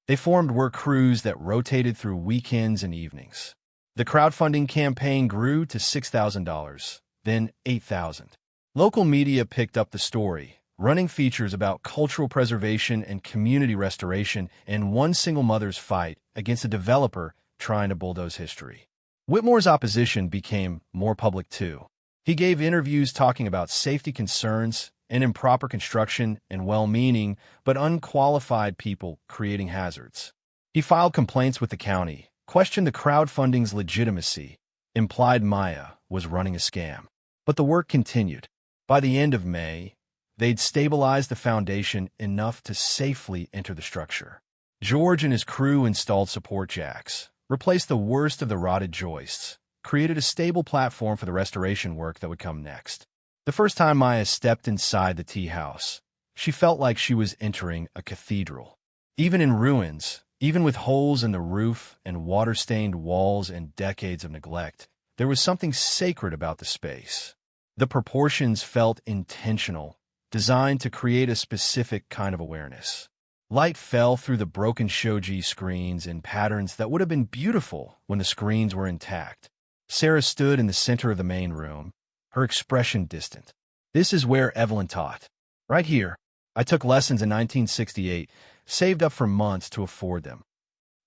Speaker 1: They formed work crews that rotated through weekends and evenings. The crowdfunding campaign grew to $6,000, then $8,000. Local media picked up the story, running features about cultural preservation and community restoration and one single mother's fight against a developer trying to bulldoze history. Whitmore's opposition became more public too. He gave interviews talking about safety concerns and improper construction and well-meaning but unqualified people creating hazards. He filed complaints with the county, questioned the crowdfunding's legitimacy, implied Maya was running a scam. But the work continued. By the end of May, they'd stabilized the foundation enough to safely enter the structure. George and his crew installed support jacks, replaced the worst of the rotted joists, created a stable platform for the restoration work that would come next. The first time Maya stepped inside the tea house, she felt like she was entering a cathedral. Even in ruins, even with holes in the roof and water-stained walls and decades of neglect, there was something sacred about the space. The proportions felt intentional, designed to create a specific kind of awareness. Light fell through the broken shoji screens in patterns that would have been beautiful when the screens were intact. Sarah stood in the center of the main room, her expression distant. This is where Evelyn taught. Right here. I took lessons in 1968, saved up for months to afford them.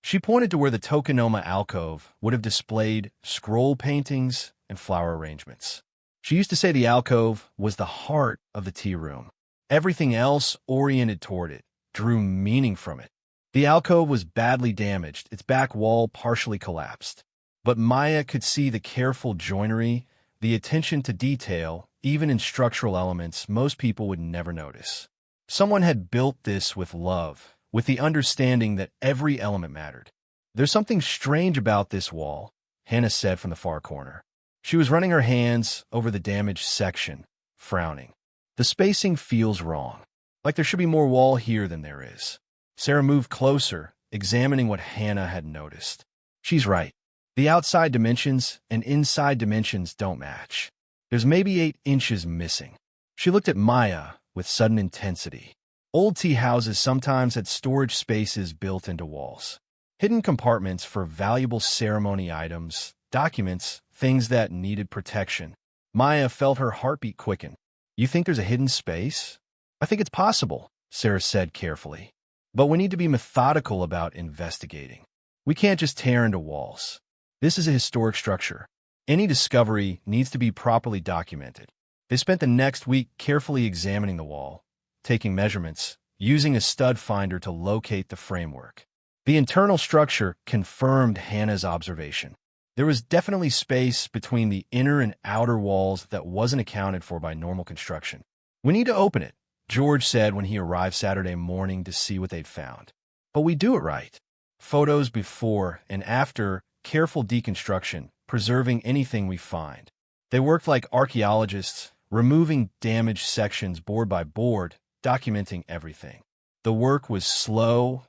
Speaker 1: She pointed to where the tokonoma alcove would have displayed scroll paintings and flower arrangements. She used to say the alcove was the heart of the tea room. Everything else oriented toward it, drew meaning from it. The alcove was badly damaged, its back wall partially collapsed. But Maya could see the careful joinery, the attention to detail, even in structural elements most people would never notice. Someone had built this with love, with the understanding that every element mattered. There's something strange about this wall, Hannah said from the far corner. She was running her hands over the damaged section, frowning. The spacing feels wrong, like there should be more wall here than there is. Sarah moved closer, examining what Hannah had noticed. She's right. The outside dimensions and inside dimensions don't match. There's maybe 8 inches missing. She looked at Maya with sudden intensity. Old tea houses sometimes had storage spaces built into walls. Hidden compartments for valuable ceremony items, documents, things that needed protection. Maya felt her heartbeat quicken. You think there's a hidden space? I think it's possible, Sarah said carefully. But we need to be methodical about investigating. We can't just tear into walls. This is a historic structure. Any discovery needs to be properly documented. They spent the next week carefully examining the wall, taking measurements, using a stud finder to locate the framework. The internal structure confirmed Hannah's observation. There was definitely space between the inner and outer walls that wasn't accounted for by normal construction. We need to open it, George said when he arrived Saturday morning to see what they'd found. But we do it right. Photos before and after, careful deconstruction, preserving anything we find. They worked like archaeologists, removing damaged sections board by board, documenting everything. The work was slow,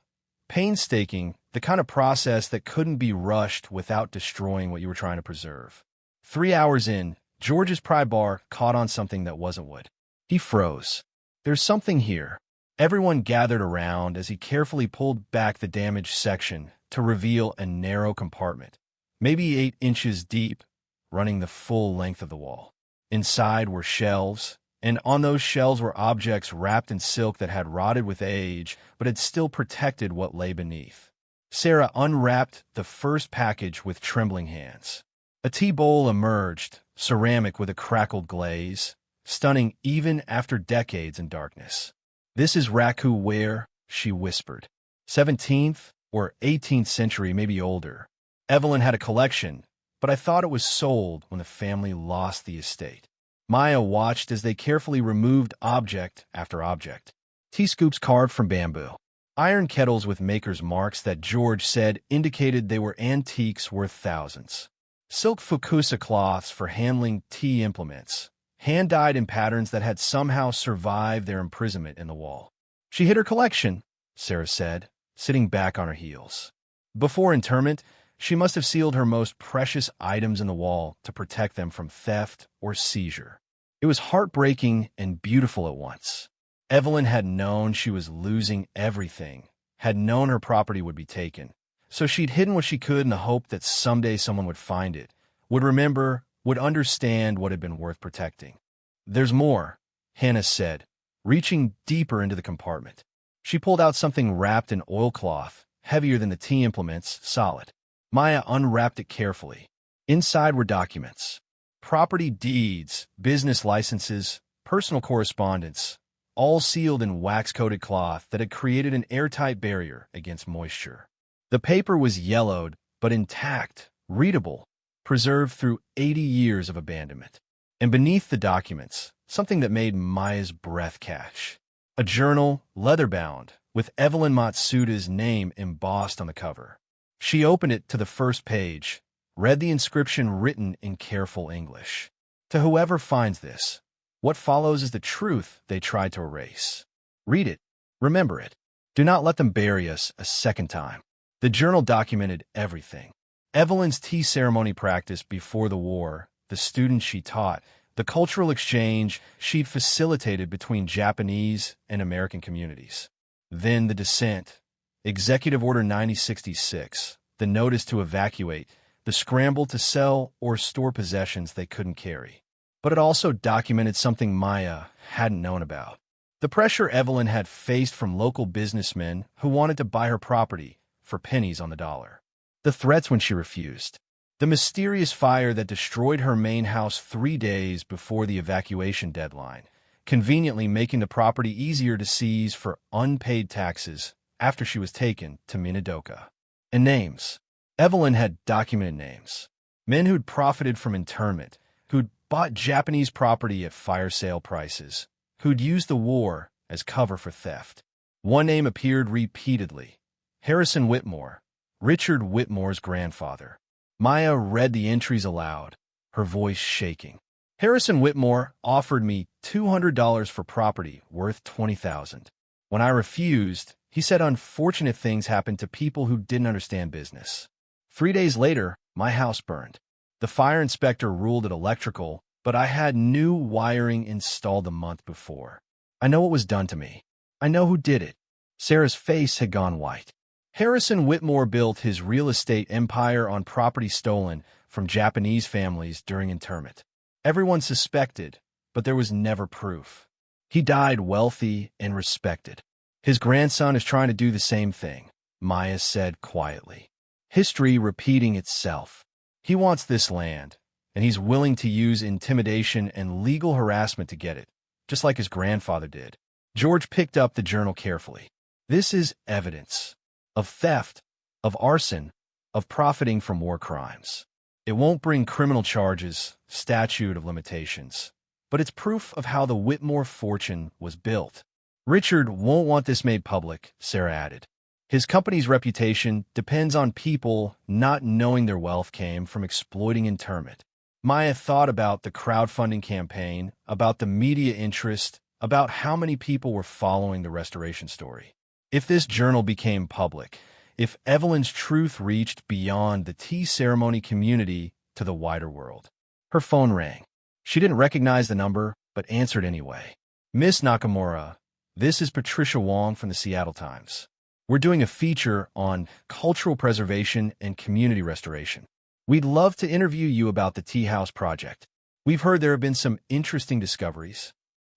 Speaker 1: painstaking, the kind of process that couldn't be rushed without destroying what you were trying to preserve. 3 hours in, George's pry bar caught on something that wasn't wood. He froze. There's something here. Everyone gathered around as he carefully pulled back the damaged section, to reveal a narrow compartment, maybe 8 inches deep, running the full length of the wall. Inside were shelves, and on those shelves were objects wrapped in silk that had rotted with age, but had still protected what lay beneath. Sarah unwrapped the first package with trembling hands. A tea bowl emerged, ceramic with a crackled glaze, stunning even after decades in darkness. "This is raku ware," she whispered. 17th or 18th century, maybe older. Evelyn had a collection, but I thought it was sold when the family lost the estate. Maya watched as they carefully removed object after object. Tea scoops carved from bamboo. Iron kettles with maker's marks that George said indicated they were antiques worth thousands. Silk fukusa cloths for handling tea implements, hand-dyed in patterns that had somehow survived their imprisonment in the wall. "She hid her collection," Sarah said, sitting back on her heels. Before interment, she must have sealed her most precious items in the wall to protect them from theft or seizure. It was heartbreaking and beautiful at once. Evelyn had known she was losing everything, had known her property would be taken, so she'd hidden what she could in the hope that someday someone would find it, would remember, would understand what had been worth protecting. "There's more," Hannah said, reaching deeper into the compartment. She pulled out something wrapped in oilcloth, heavier than the tea implements, solid. Maya unwrapped it carefully. Inside were documents. Property deeds, business licenses, personal correspondence, all sealed in wax-coated cloth that had created an airtight barrier against moisture. The paper was yellowed, but intact, readable, preserved through 80 years of abandonment. And beneath the documents, something that made Maya's breath catch. A journal, leather-bound, with Evelyn Matsuda's name embossed on the cover. She opened it to the first page, read the inscription written in careful English. "To whoever finds this, what follows is the truth they tried to erase. Read it. Remember it. Do not let them bury us a second time." The journal documented everything. Evelyn's tea ceremony practice before the war, the students she taught, the cultural exchange she'd facilitated between Japanese and American communities. Then the descent, Executive Order 9066, the notice to evacuate, the scramble to sell or store possessions they couldn't carry. But it also documented something Maya hadn't known about. The pressure Evelyn had faced from local businessmen who wanted to buy her property for pennies on the dollar. The threats when she refused. The mysterious fire that destroyed her main house 3 days before the evacuation deadline, conveniently making the property easier to seize for unpaid taxes after she was taken to Minadoka. And names. Evelyn had documented names. Men who'd profited from internment, who'd bought Japanese property at fire sale prices, who'd used the war as cover for theft. One name appeared repeatedly. Harrison Whitmore, Richard Whitmore's grandfather. Maya read the entries aloud, her voice shaking. "Harrison Whitmore offered me $200 for property worth $20,000. When I refused, he said unfortunate things happened to people who didn't understand business. 3 days later, my house burned. The fire inspector ruled it electrical, but I had new wiring installed a month before. I know what was done to me. I know who did it." Sarah's face had gone white. Harrison Whitmore built his real estate empire on property stolen from Japanese families during internment. Everyone suspected, but there was never proof. He died wealthy and respected. "His grandson is trying to do the same thing," Maya said quietly. "History repeating itself. He wants this land, and he's willing to use intimidation and legal harassment to get it, just like his grandfather did." George picked up the journal carefully. "This is evidence. Of theft, of arson, of profiting from war crimes. It won't bring criminal charges, statute of limitations, but it's proof of how the Whitmore fortune was built. Richard won't want this made public," Sarah added. "His company's reputation depends on people not knowing their wealth came from exploiting internment." Maya thought about the crowdfunding campaign, about the media interest, about how many people were following the restoration story. If this journal became public, if Evelyn's truth reached beyond the tea ceremony community to the wider world. Her phone rang. She didn't recognize the number, but answered anyway. "Miss Nakamura, this is Patricia Wong from the Seattle Times." We're doing a feature on cultural preservation and community restoration. We'd love to interview you about the tea house project. We've heard there have been some interesting discoveries.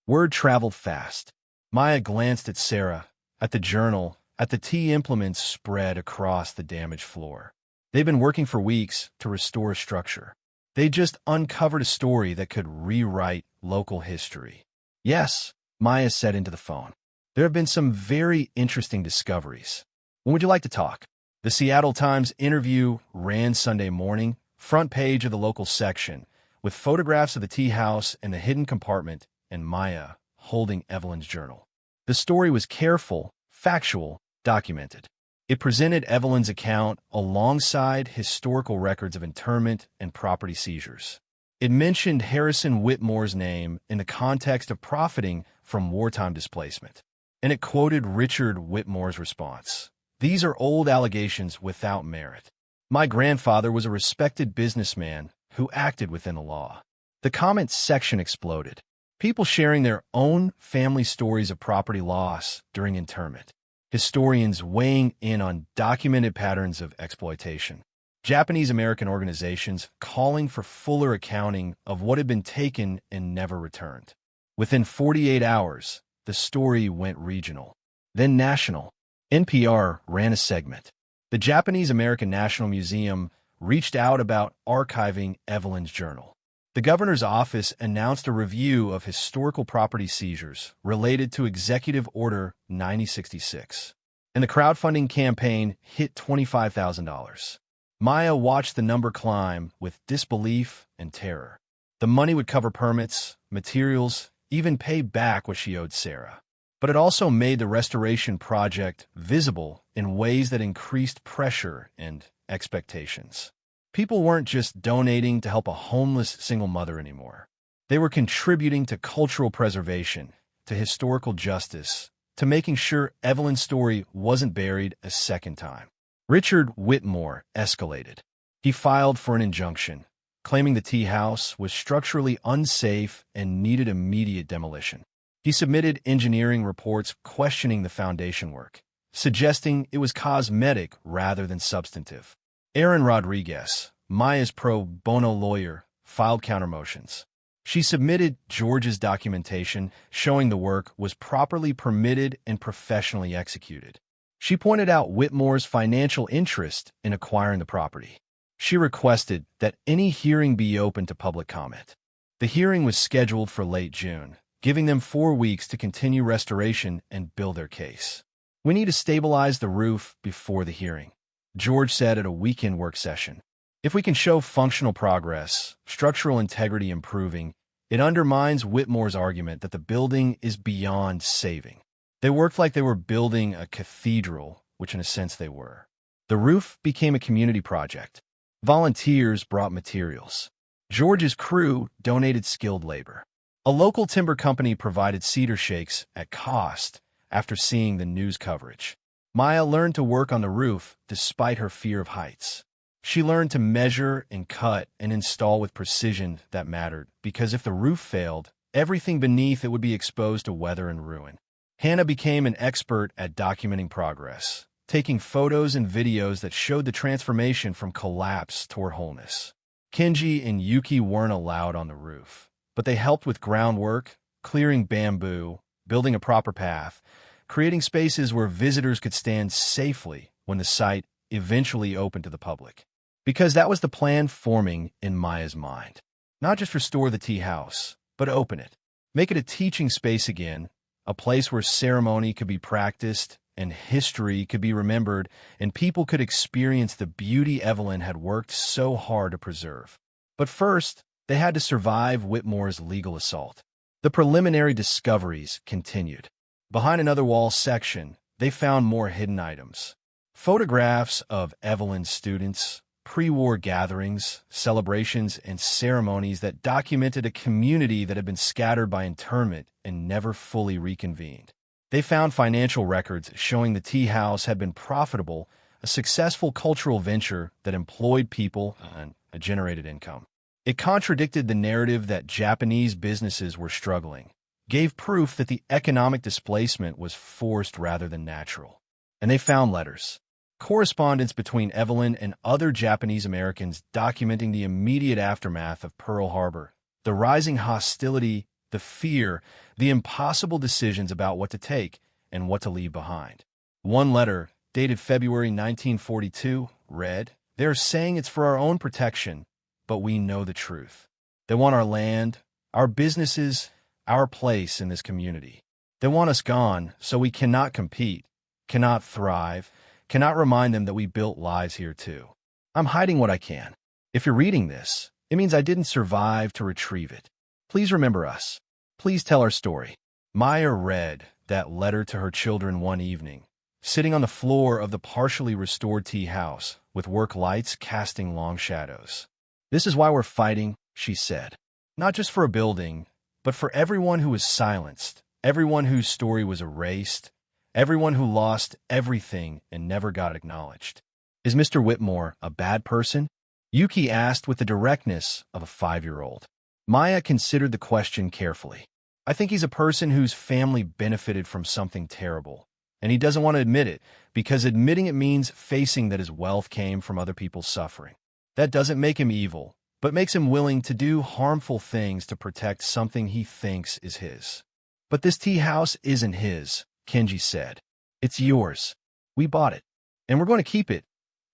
Speaker 1: Word traveled fast. Maya glanced at Sarah, at the journal, at the tea implements spread across the damaged floor. They've been working for weeks to restore structure. They just uncovered a story that could rewrite local history. Yes, Maya said into the phone. There have been some very interesting discoveries. When would you like to talk? The Seattle Times interview ran Sunday morning, front page of the local section, with photographs of the tea house and the hidden compartment, and Maya holding Evelyn's journal. The story was careful, factual, documented. It presented Evelyn's account alongside historical records of internment and property seizures. It mentioned Harrison Whitmore's name in the context of profiting from wartime displacement. And it quoted Richard Whitmore's response. These are old allegations without merit. My grandfather was a respected businessman who acted within the law. The comments section exploded. People sharing their own family stories of property loss during internment. Historians weighing in on documented patterns of exploitation. Japanese-American organizations calling for fuller accounting of what had been taken and never returned. Within 48 hours, the story went regional, then national. NPR ran a segment. The Japanese-American National Museum reached out about archiving Evelyn's journal. The governor's office announced a review of historical property seizures related to Executive Order 9066, and the crowdfunding campaign hit $25,000. Maya watched the number climb with disbelief and terror. The money would cover permits, materials, even pay back what she owed Sarah. But it also made the restoration project visible in ways that increased pressure and expectations. People weren't just donating to help a homeless single mother anymore. They were contributing to cultural preservation, to historical justice, to making sure Evelyn's story wasn't buried a second time. Richard Whitmore escalated. He filed for an injunction, claiming the tea house was structurally unsafe and needed immediate demolition. He submitted engineering reports questioning the foundation work, suggesting it was cosmetic rather than substantive. Erin Rodriguez, Maya's pro bono lawyer, filed countermotions. She submitted George's documentation showing the work was properly permitted and professionally executed. She pointed out Whitmore's financial interest in acquiring the property. She requested that any hearing be open to public comment. The hearing was scheduled for late June, giving them 4 weeks to continue restoration and build their case. We need to stabilize the roof before the hearing, George said at a weekend work session. If we can show functional progress, structural integrity improving, it undermines Whitmore's argument that the building is beyond saving. They worked like they were building a cathedral, which in a sense they were. The roof became a community project. Volunteers brought materials. George's crew donated skilled labor. A local timber company provided cedar shakes at cost after seeing the news coverage. Maya learned to work on the roof despite her fear of heights. She learned to measure and cut and install with precision that mattered, because if the roof failed, everything beneath it would be exposed to weather and ruin. Hannah became an expert at documenting progress, taking photos and videos that showed the transformation from collapse toward wholeness. Kenji and Yuki weren't allowed on the roof, but they helped with groundwork, clearing bamboo, building a proper path, creating spaces where visitors could stand safely when the site eventually opened to the public. Because that was the plan forming in Maya's mind. Not just restore the tea house, but open it. Make it a teaching space again, a place where ceremony could be practiced and history could be remembered, and people could experience the beauty Evelyn had worked so hard to preserve. But first, they had to survive Whitmore's legal assault. The preliminary discoveries continued. Behind another wall section, they found more hidden items. Photographs of Evelyn's students, pre-war gatherings, celebrations, and ceremonies that documented a community that had been scattered by internment and never fully reconvened. They found financial records showing the tea house had been profitable, a successful cultural venture that employed people and generated income. It contradicted the narrative that Japanese businesses were struggling, gave proof that the economic displacement was forced rather than natural. and they found letters. Correspondence between Evelyn and other Japanese Americans documenting the immediate aftermath of Pearl Harbor, the rising hostility, the fear, the impossible decisions about what to take and what to leave behind. One letter, dated February 1942, read, "They're saying it's for our own protection, but we know the truth. They want our land, our businesses, our place in this community. They want us gone so we cannot compete, cannot thrive, cannot remind them that we built lives here too. I'm hiding what I can. If you're reading this, it means I didn't survive to retrieve it. Please remember us. Please tell our story." Maya read that letter to her children one evening, sitting on the floor of the partially restored tea house with work lights casting long shadows. "This is why we're fighting," she said. "Not just for a building, but for everyone who was silenced, everyone whose story was erased, everyone who lost everything and never got acknowledged." "Is Mr. Whitmore a bad person?" Yuki asked with the directness of a 5-year-old. Maya considered the question carefully. "I think he's a person whose family benefited from something terrible, and he doesn't want to admit it, because admitting it means facing that his wealth came from other people's suffering. That doesn't make him evil, but makes him willing to do harmful things to protect something he thinks is his." "But this tea house isn't his," Kenji said. "It's yours. We bought it, and we're going to keep it,"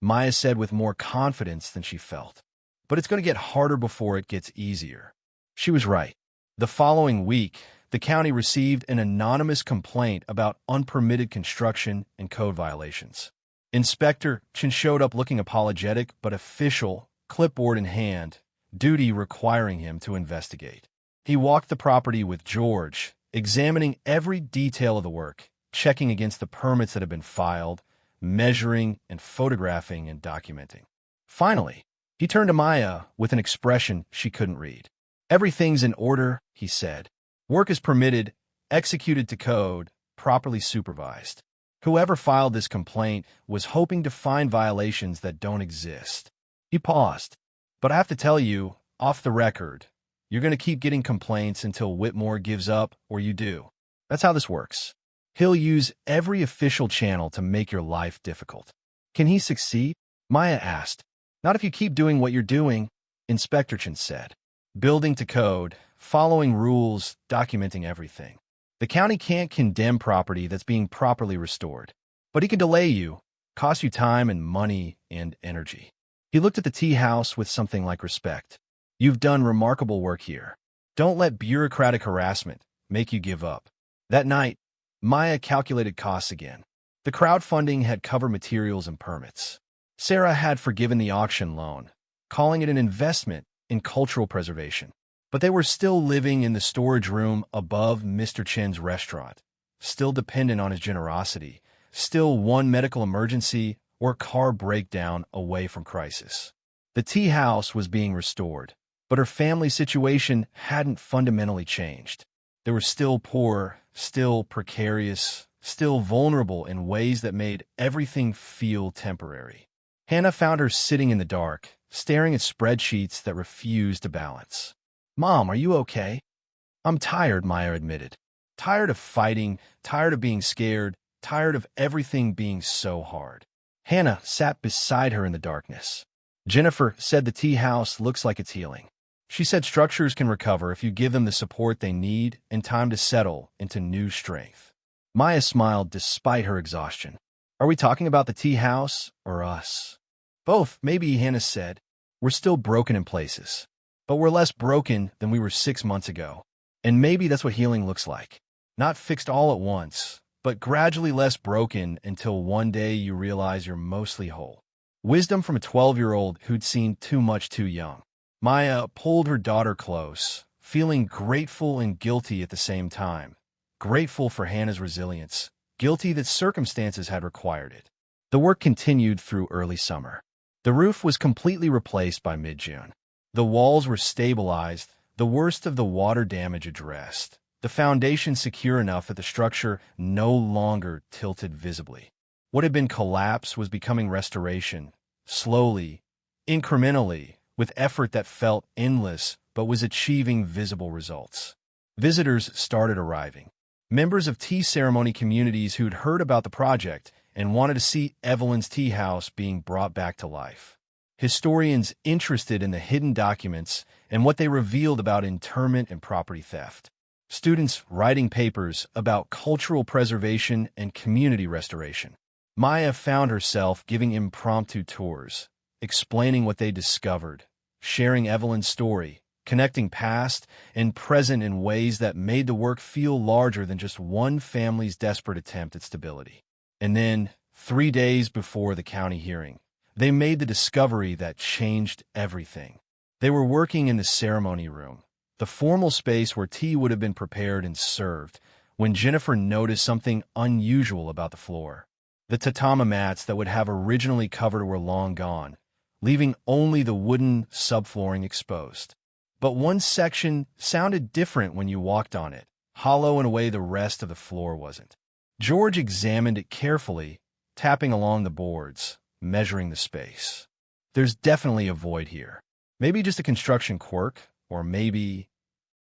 Speaker 1: Maya said with more confidence than she felt. "But it's going to get harder before it gets easier." She was right. The following week, the county received an anonymous complaint about unpermitted construction and code violations. Inspector Chen showed up looking apologetic but official, clipboard in hand, duty requiring him to investigate. He walked the property with George, examining every detail of the work, checking against the permits that had been filed, measuring and photographing and documenting. Finally, he turned to Maya with an expression she couldn't read. "Everything's in order," he said. "Work is permitted, executed to code, properly supervised. Whoever filed this complaint was hoping to find violations that don't exist." He paused. "But I have to tell you, off the record, you're going to keep getting complaints until Whitmore gives up or you do. That's how this works. He'll use every official channel to make your life difficult." "Can he succeed?" Maya asked. "Not if you keep doing what you're doing," Inspector Chen said. "Building to code, following rules, documenting everything. The county can't condemn property that's being properly restored, but he can delay you, cost you time and money and energy." He looked at the tea house with something like respect. "You've done remarkable work here. Don't let bureaucratic harassment make you give up." That night, Maya calculated costs again. The crowdfunding had covered materials and permits. Sarah had forgiven the auction loan, calling it an investment in cultural preservation. But they were still living in the storage room above Mr. Chen's restaurant, still dependent on his generosity, still one medical emergency or car breakdown away from crisis. The tea house was being restored, but her family situation hadn't fundamentally changed. They were still poor, still precarious, still vulnerable in ways that made everything feel temporary. Hannah found her sitting in the dark, staring at spreadsheets that refused to balance. "Mom, are you okay?" "I'm tired," Maya admitted. "Tired of fighting, tired of being scared, tired of everything being so hard." Hannah sat beside her in the darkness. "Jennifer said the tea house looks like it's healing. She said structures can recover if you give them the support they need and time to settle into new strength." Maya smiled despite her exhaustion. "Are we talking about the tea house or us?" "Both, maybe," Hannah said. "We're still broken in places, but we're less broken than we were 6 months ago. And maybe that's what healing looks like. Not fixed all at once, but gradually less broken until one day you realize you're mostly whole." Wisdom from a 12-year-old who'd seen too much too young. Maya pulled her daughter close, feeling grateful and guilty at the same time. Grateful for Hannah's resilience, guilty that circumstances had required it. The work continued through early summer. The roof was completely replaced by mid-June. The walls were stabilized, the worst of the water damage addressed, the foundation secure enough that the structure no longer tilted visibly. What had been collapse was becoming restoration, slowly, incrementally, with effort that felt endless but was achieving visible results. Visitors started arriving. Members of tea ceremony communities who'd heard about the project and wanted to see Evelyn's tea house being brought back to life. Historians interested in the hidden documents and what they revealed about internment and property theft. Students writing papers about cultural preservation and community restoration. Maya found herself giving impromptu tours, explaining what they discovered, sharing Evelyn's story, connecting past and present in ways that made the work feel larger than just one family's desperate attempt at stability. And then, 3 days before the county hearing, they made the discovery that changed everything. They were working in the ceremony room, the formal space where tea would have been prepared and served, when Jennifer noticed something unusual about the floor. The tatama mats that would have originally covered were long gone, leaving only the wooden subflooring exposed. But one section sounded different when you walked on it, hollow in a way the rest of the floor wasn't. George examined it carefully, tapping along the boards, measuring the space. There's definitely a void here. Maybe just a construction quirk, or maybe...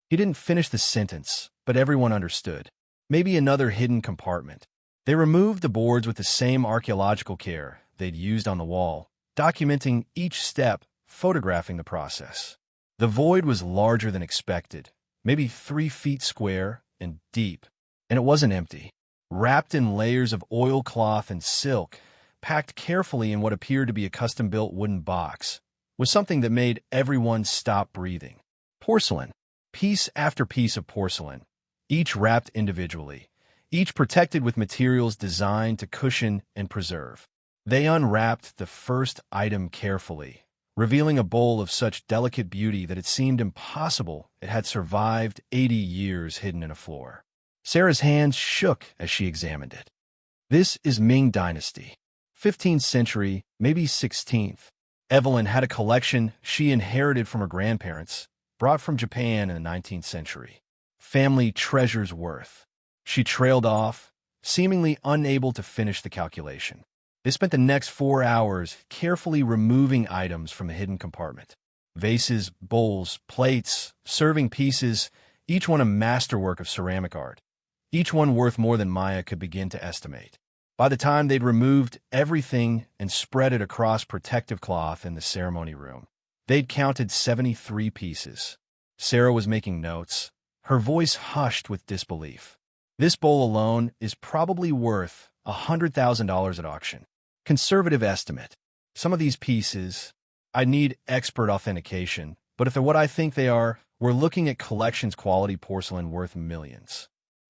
Speaker 1: He didn't finish the sentence, but everyone understood. Maybe another hidden compartment. They removed the boards with the same archaeological care they'd used on the wall, documenting each step, photographing the process. The void was larger than expected, maybe 3 feet square and deep, and it wasn't empty. Wrapped in layers of oilcloth and silk, packed carefully in what appeared to be a custom-built wooden box, was something that made everyone stop breathing. Porcelain. Piece after piece of porcelain, each wrapped individually, each protected with materials designed to cushion and preserve. They unwrapped the first item carefully, revealing a bowl of such delicate beauty that it seemed impossible it had survived 80 years hidden in a floor. Sarah's hands shook as she examined it. This is Ming Dynasty. 15th century, maybe 16th. Evelyn had a collection she inherited from her grandparents, brought from Japan in the 19th century. Family treasures worth. She trailed off, seemingly unable to finish the calculation. They spent the next 4 hours carefully removing items from the hidden compartment. Vases, bowls, plates, serving pieces, each one a masterwork of ceramic art. Each one worth more than Maya could begin to estimate. By the time they'd removed everything and spread it across protective cloth in the ceremony room, they'd counted 73 pieces. Sarah was making notes, her voice hushed with disbelief. This bowl alone is probably worth $100,000 at auction. Conservative estimate. Some of these pieces, I need expert authentication, but if they're what I think they are, we're looking at collections quality porcelain worth millions.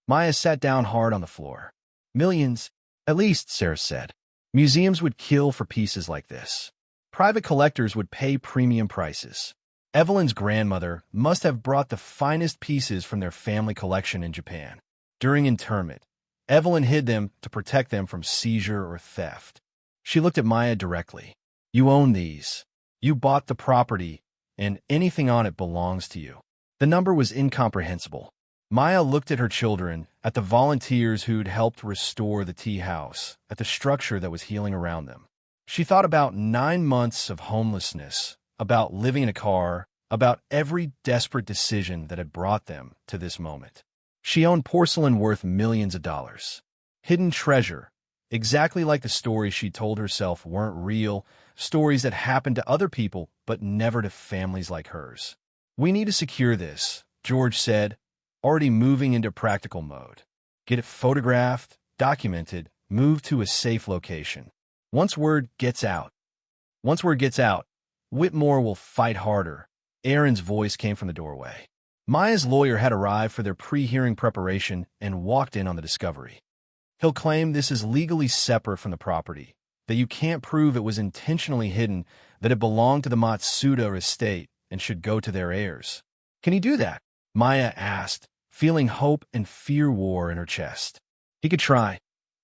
Speaker 1: Maya sat down hard on the floor. Millions, at least, Sarah said. Museums would kill for pieces like this. Private collectors would pay premium prices. Evelyn's grandmother must have brought the finest pieces from their family collection in Japan. During internment, Evelyn hid them to protect them from seizure or theft. She looked at Maya directly. You own these. You bought the property, and anything on it belongs to you. The number was incomprehensible. Maya looked at her children, at the volunteers who'd helped restore the tea house, at the structure that was healing around them. She thought about 9 months of homelessness, about living in a car, about every desperate decision that had brought them to this moment. She owned porcelain worth millions of dollars. Hidden treasure, exactly like the stories she told herself weren't real, stories that happened to other people but never to families like hers. We need to secure this, George said, already moving into practical mode. Get it photographed, documented, moved to a safe location. Once word gets out, Whitmore will fight harder. Aaron's voice came from the doorway. Maya's lawyer had arrived for their pre-hearing preparation and walked in on the discovery. He'll claim this is legally separate from the property, that you can't prove it was intentionally hidden, that it belonged to the Matsuda estate and should go to their heirs. Can he do that? Maya asked, feeling hope and fear war in her chest. He could try,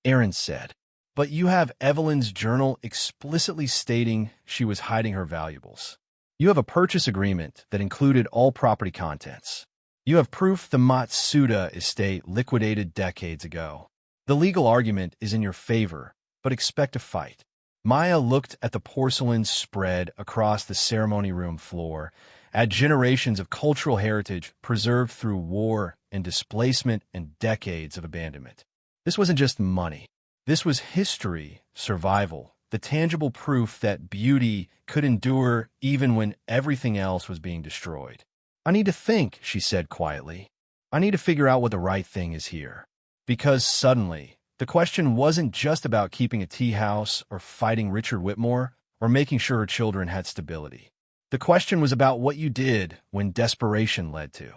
Speaker 1: Aaron said. But you have Evelyn's journal explicitly stating she was hiding her valuables. You have a purchase agreement that included all property contents. You have proof the Matsuda estate liquidated decades ago. The legal argument is in your favor, but expect a fight. Maya looked at the porcelain spread across the ceremony room floor, at generations of cultural heritage preserved through war and displacement and decades of abandonment. This wasn't just money. This was history, survival, the tangible proof that beauty could endure even when everything else was being destroyed. I need to think, she said quietly. I need to figure out what the right thing is here. Because suddenly, the question wasn't just about keeping a tea house or fighting Richard Whitmore or making sure her children had stability. The question was about what you did when desperation led to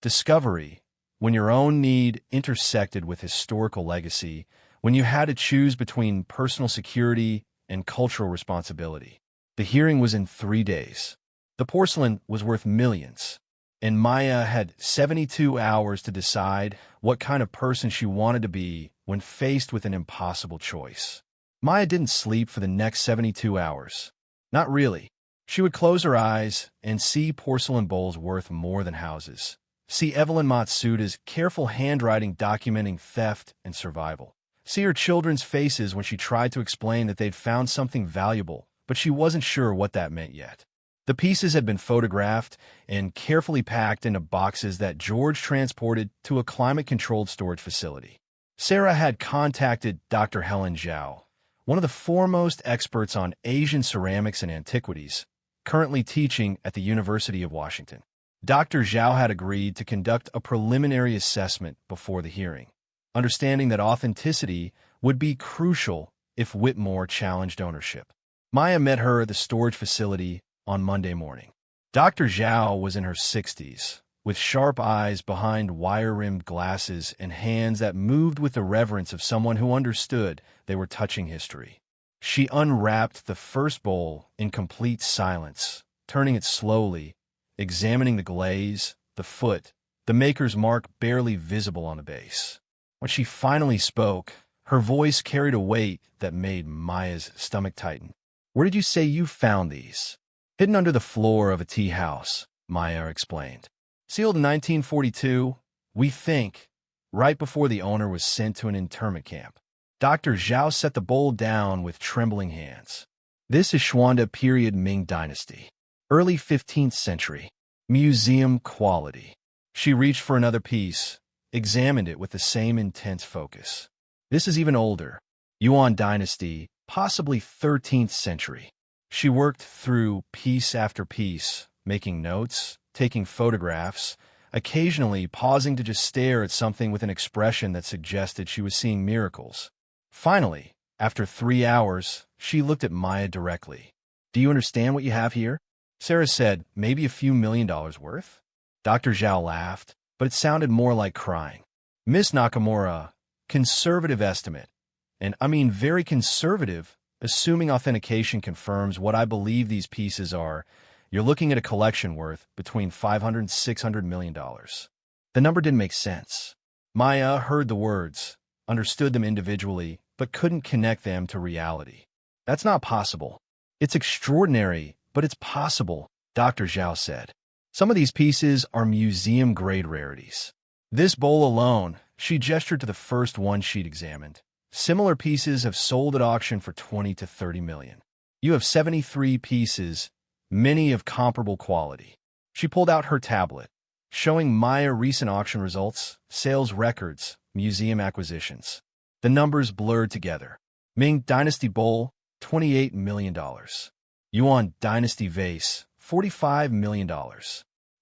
Speaker 1: discovery, when your own need intersected with historical legacy, when you had to choose between personal security and cultural responsibility. The hearing was in 3 days. The porcelain was worth millions, and Maya had 72 hours to decide what kind of person she wanted to be when faced with an impossible choice. Maya didn't sleep for the next 72 hours. Not really. She would close her eyes and see porcelain bowls worth more than houses. See Evelyn Matsuda's careful handwriting documenting theft and survival. See her children's faces when she tried to explain that they'd found something valuable, but she wasn't sure what that meant yet. The pieces had been photographed and carefully packed into boxes that George transported to a climate-controlled storage facility. Sarah had contacted Dr. Helen Zhao, one of the foremost experts on Asian ceramics and antiquities, currently teaching at the University of Washington. Dr. Zhao had agreed to conduct a preliminary assessment before the hearing, understanding that authenticity would be crucial if Whitmore challenged ownership. Maya met her at the storage facility on Monday morning. Dr. Zhao was in her 60s, with sharp eyes behind wire-rimmed glasses and hands that moved with the reverence of someone who understood they were touching history. She unwrapped the first bowl in complete silence, turning it slowly, examining the glaze, the foot, the maker's mark barely visible on the base. When she finally spoke, her voice carried a weight that made Maya's stomach tighten. "Where did you say you found these?" "Hidden under the floor of a tea house," Maya explained. "Sealed in 1942, we think, right before the owner was sent to an internment camp." Dr. Zhao set the bowl down with trembling hands. "This is Xuanda period Ming Dynasty. Early 15th century. Museum quality." She reached for another piece, examined it with the same intense focus. "This is even older. Yuan Dynasty, possibly 13th century." She worked through piece after piece, making notes, taking photographs, occasionally pausing to just stare at something with an expression that suggested she was seeing miracles. Finally, after 3 hours, she looked at Maya directly. "Do you understand what you have here?" Sarah said, "Maybe a few $1,000,000 worth?" Dr. Zhao laughed, but it sounded more like crying. "Miss Nakamura, conservative estimate, and I mean very conservative, assuming authentication confirms what I believe these pieces are, you're looking at a collection worth between $500 and $600 million. The number didn't make sense. Maya heard the words, understood them individually, but couldn't connect them to reality. "That's not possible. It's extraordinary, but it's possible," Dr. Zhao said. "Some of these pieces are museum-grade rarities. This bowl alone," she gestured to the first one she'd examined. "Similar pieces have sold at auction for 20 to 30 million. You have 73 pieces, many of comparable quality." She pulled out her tablet, showing Maya recent auction results, sales records, museum acquisitions. The numbers blurred together. Ming Dynasty Bowl, $28 million. Yuan Dynasty Vase, $45 million.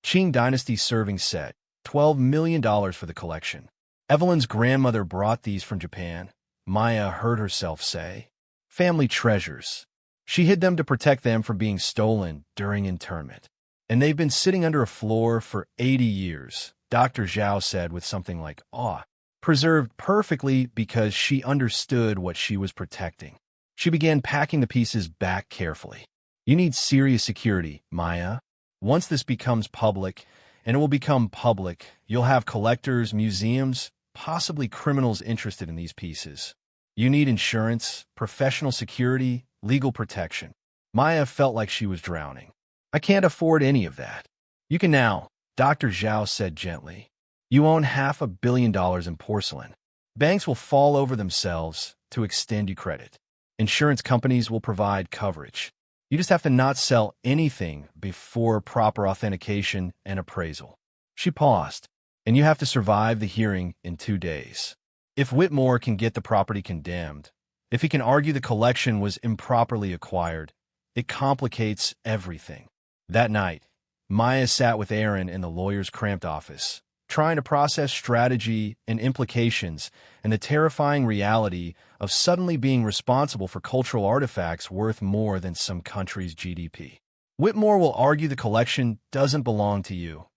Speaker 1: Qing Dynasty Serving Set, $12 million for the collection. Evelyn's grandmother brought these from Japan, Maya heard herself say. Family treasures. She hid them to protect them from being stolen during internment. "And they've been sitting under a floor for 80 years, Dr. Zhao said with something like awe. Preserved perfectly because she understood what she was protecting. She began packing the pieces back carefully. "You need serious security, Maya. Once this becomes public, and it will become public, you'll have collectors, museums, possibly criminals interested in these pieces. You need insurance, professional security, legal protection." Maya felt like she was drowning. "I can't afford any of that." "You can now," Dr. Zhao said gently. "You own $500 million in porcelain. Banks will fall over themselves to extend you credit. Insurance companies will provide coverage. You just have to not sell anything before proper authentication and appraisal." She paused. "And you have to survive the hearing in 2 days. If Whitmore can get the property condemned, if he can argue the collection was improperly acquired, it complicates everything. That night, Maya sat with Aaron in the lawyer's cramped office, trying to process strategy and implications and the terrifying reality of suddenly being responsible for cultural artifacts worth more than some country's GDP. Whitmore will argue the collection doesn't belong to you,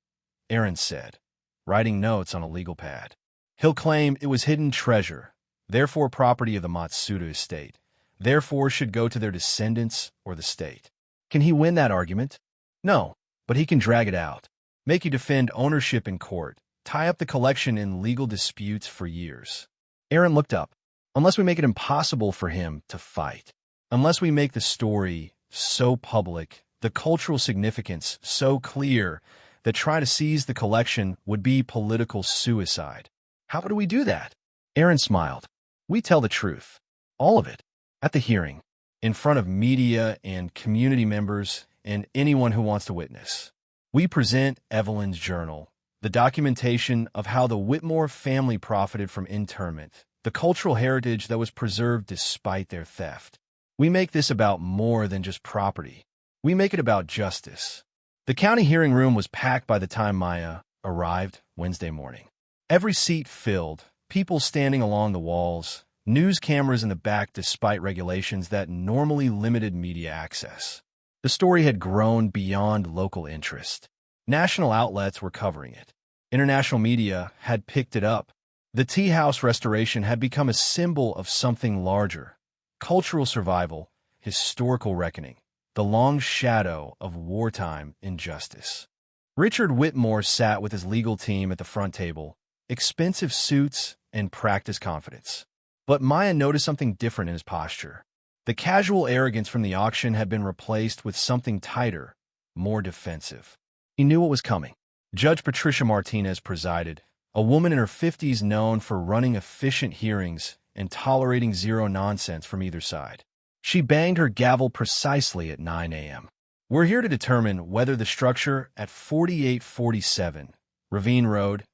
Speaker 1: Aaron said, writing notes on a legal pad. He'll claim it was hidden treasure, therefore property of the Matsuda estate, therefore should go to their descendants or the state. Can he win that argument? No, but he can drag it out, make you defend ownership in court, tie up the collection in legal disputes for years. Aaron looked up. Unless we make it impossible for him to fight, unless we make the story so public, the cultural significance so clear that trying to seize the collection would be political suicide. How do we do that? Aaron smiled. We tell the truth. All of it. At the hearing. In front of media and community members and anyone who wants to witness. We present Evelyn's journal, the documentation of how the Whitmore family profited from internment, the cultural heritage that was preserved despite their theft. We make this about more than just property. We make it about justice. The county hearing room was packed by the time Maya arrived Wednesday morning. Every seat filled, people standing along the walls, news cameras in the back despite regulations that normally limited media access. The story had grown beyond local interest. National outlets were covering it. International media had picked it up. The tea house restoration had become a symbol of something larger. Cultural survival, historical reckoning, the long shadow of wartime injustice. Richard Whitmore sat with his legal team at the front table, expensive suits and practiced confidence. But Maya noticed something different in his posture. The casual arrogance from the auction had been replaced with something tighter, more defensive. He knew what was coming. Judge Patricia Martinez presided, a woman in her 50s known for running efficient hearings and tolerating zero nonsense from either side. She banged her gavel precisely at 9 a.m. We're here to determine whether the structure at 4847 Ravine Road,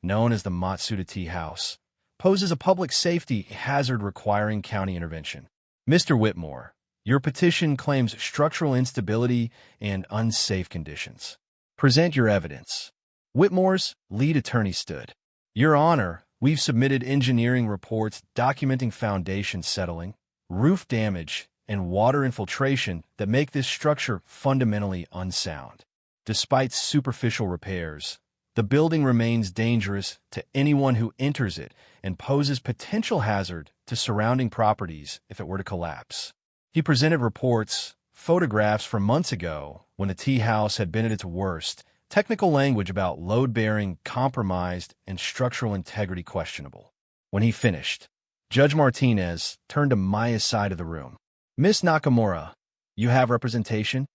Speaker 1: known as the Matsuda Tea House, poses a public safety hazard requiring county intervention. Mr. Whitmore, your petition claims structural instability and unsafe conditions. Present your evidence. Whitmore's lead attorney stood. Your Honor, we've submitted engineering reports documenting foundation settling, roof damage, and water infiltration that make this structure fundamentally unsound. Despite superficial repairs, the building remains dangerous to anyone who enters it and poses potential hazard to surrounding properties if it were to collapse. He presented reports, photographs from months ago when the tea house had been at its worst, technical language about load-bearing, compromised, and structural integrity questionable. When he finished, Judge Martinez turned to Maya's side of the room. Miss Nakamura, you have representation?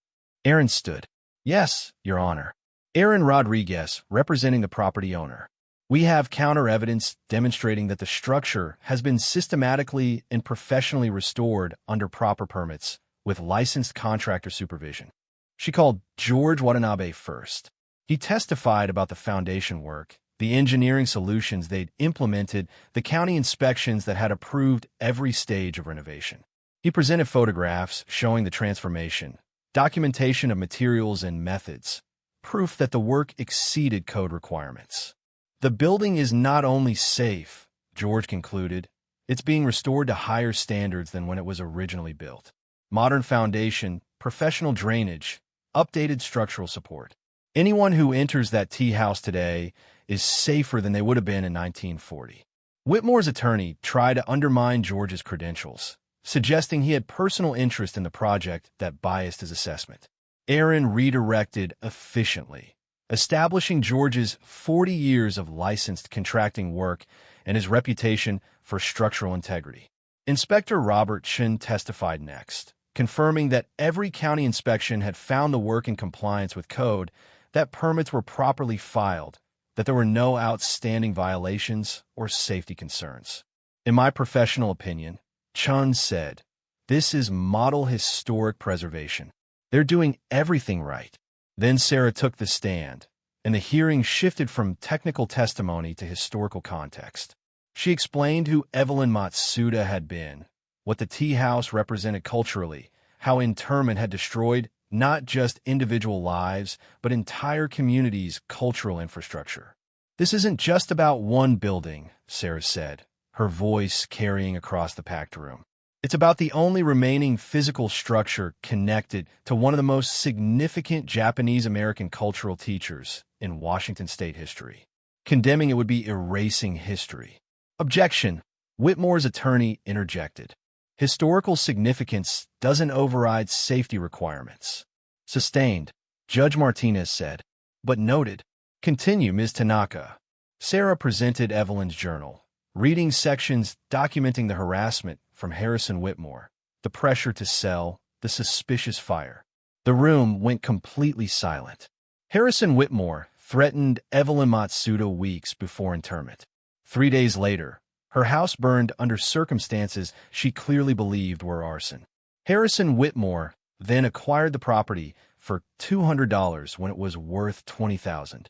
Speaker 1: Aaron stood. Yes, Your Honor. Aaron Rodriguez, representing the property owner. We have counter-evidence demonstrating that the structure has been systematically and professionally restored under proper permits with licensed contractor supervision. She called George Watanabe first. He testified about the foundation work, the engineering solutions they'd implemented, the county inspections that had approved every stage of renovation. He presented photographs showing the transformation, documentation of materials and methods, proof that the work exceeded code requirements. The building is not only safe, George concluded, it's being restored to higher standards than when it was originally built. Modern foundation, professional drainage, updated structural support. Anyone who enters that tea house today is safer than they would have been in 1940. Whitmore's attorney tried to undermine George's credentials, suggesting he had personal interest in the project that biased his assessment. Aaron redirected efficiently, establishing George's 40 years of licensed contracting work and his reputation for structural integrity. Inspector Robert Chen testified next, confirming that every county inspection had found the work in compliance with code, that permits were properly filed, that there were no outstanding violations or safety concerns. In my professional opinion, Chun said, this is model historic preservation. They're doing everything right. Then Sarah took the stand, and the hearing shifted from technical testimony to historical context. She explained who Evelyn Matsuda had been, what the tea house represented culturally, how internment had destroyed not just individual lives, but entire communities' cultural infrastructure. This isn't just about one building, Sarah said, her voice carrying across the packed room. It's about the only remaining physical structure connected to one of the most significant Japanese-American cultural teachers in Washington state history. Condemning it would be erasing history. Objection, Whitmore's attorney interjected. Historical significance doesn't override safety requirements. Sustained, Judge Martinez said, but noted. Continue, Ms. Tanaka. Sarah presented Evelyn's journal, reading sections documenting the harassment from Harrison Whitmore, the pressure to sell, the suspicious fire. The room went completely silent. Harrison Whitmore threatened Evelyn Matsuda weeks before internment. 3 days later, her house burned under circumstances she clearly believed were arson. Harrison Whitmore then acquired the property for $200 when it was worth $20,000.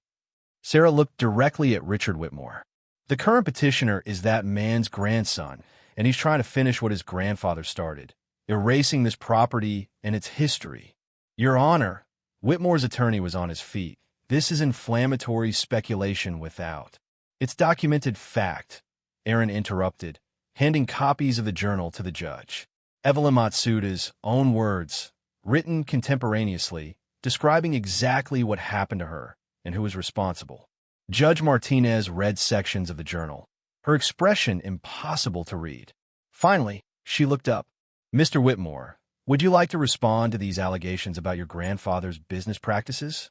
Speaker 1: Sarah looked directly at Richard Whitmore. The current petitioner is that man's grandson, and he's trying to finish what his grandfather started, erasing this property and its history. Your Honor, Whitmore's attorney was on his feet. This is inflammatory speculation without. It's documented fact, Aaron interrupted, handing copies of the journal to the judge. Evelyn Matsuda's own words, written contemporaneously, describing exactly what happened to her and who was responsible. Judge Martinez read sections of the journal, her expression impossible to read. Finally, she looked up. Mr. Whitmore, would you like to respond to these allegations about your grandfather's business practices?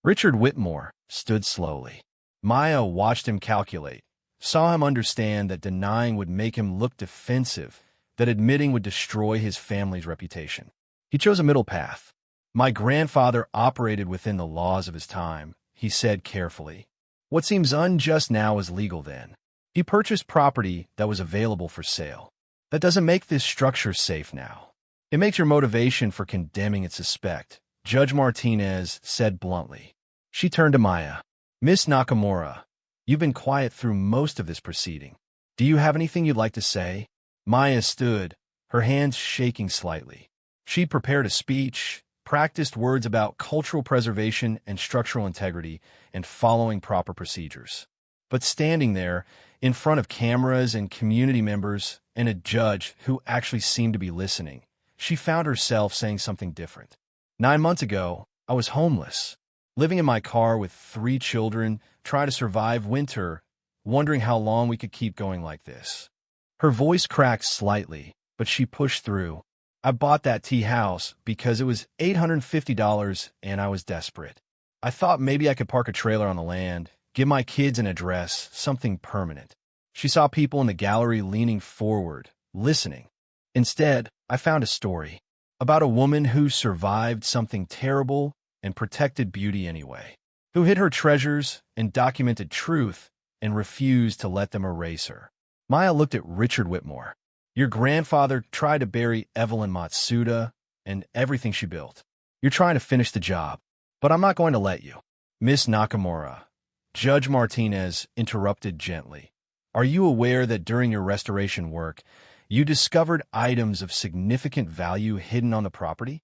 Speaker 1: Richard Whitmore stood slowly. Maya watched him calculate, saw him understand that denying would make him look defensive, that admitting would destroy his family's reputation. He chose a middle path. My grandfather operated within the laws of his time, he said carefully. What seems unjust now is legal then. He purchased property that was available for sale. That doesn't make this structure safe now. It makes your motivation for condemning it suspect, Judge Martinez said bluntly. She turned to Maya. Miss Nakamura, you've been quiet through most of this proceeding. Do you have anything you'd like to say? Maya stood, her hands shaking slightly. She'd prepared a speech, practiced words about cultural preservation and structural integrity, and following proper procedures. But standing there, in front of cameras and community members and a judge who actually seemed to be listening, she found herself saying something different. 9 months ago, I was homeless, living in my car with 3 children, trying to survive winter, wondering how long we could keep going like this. Her voice cracked slightly, but she pushed through. I bought that tea house because it was $850 and I was desperate. I thought maybe I could park a trailer on the land, give my kids an address, something permanent. She saw people in the gallery leaning forward, listening. Instead, I found a story about a woman who survived something terrible and protected beauty anyway, who hid her treasures and documented truth and refused to let them erase her. Maya looked at Richard Whitmore. Your grandfather tried to bury Evelyn Matsuda and everything she built. You're trying to finish the job, but I'm not going to let you. Miss Nakamura, Judge Martinez interrupted gently. Are you aware that during your restoration work, you discovered items of significant value hidden on the property?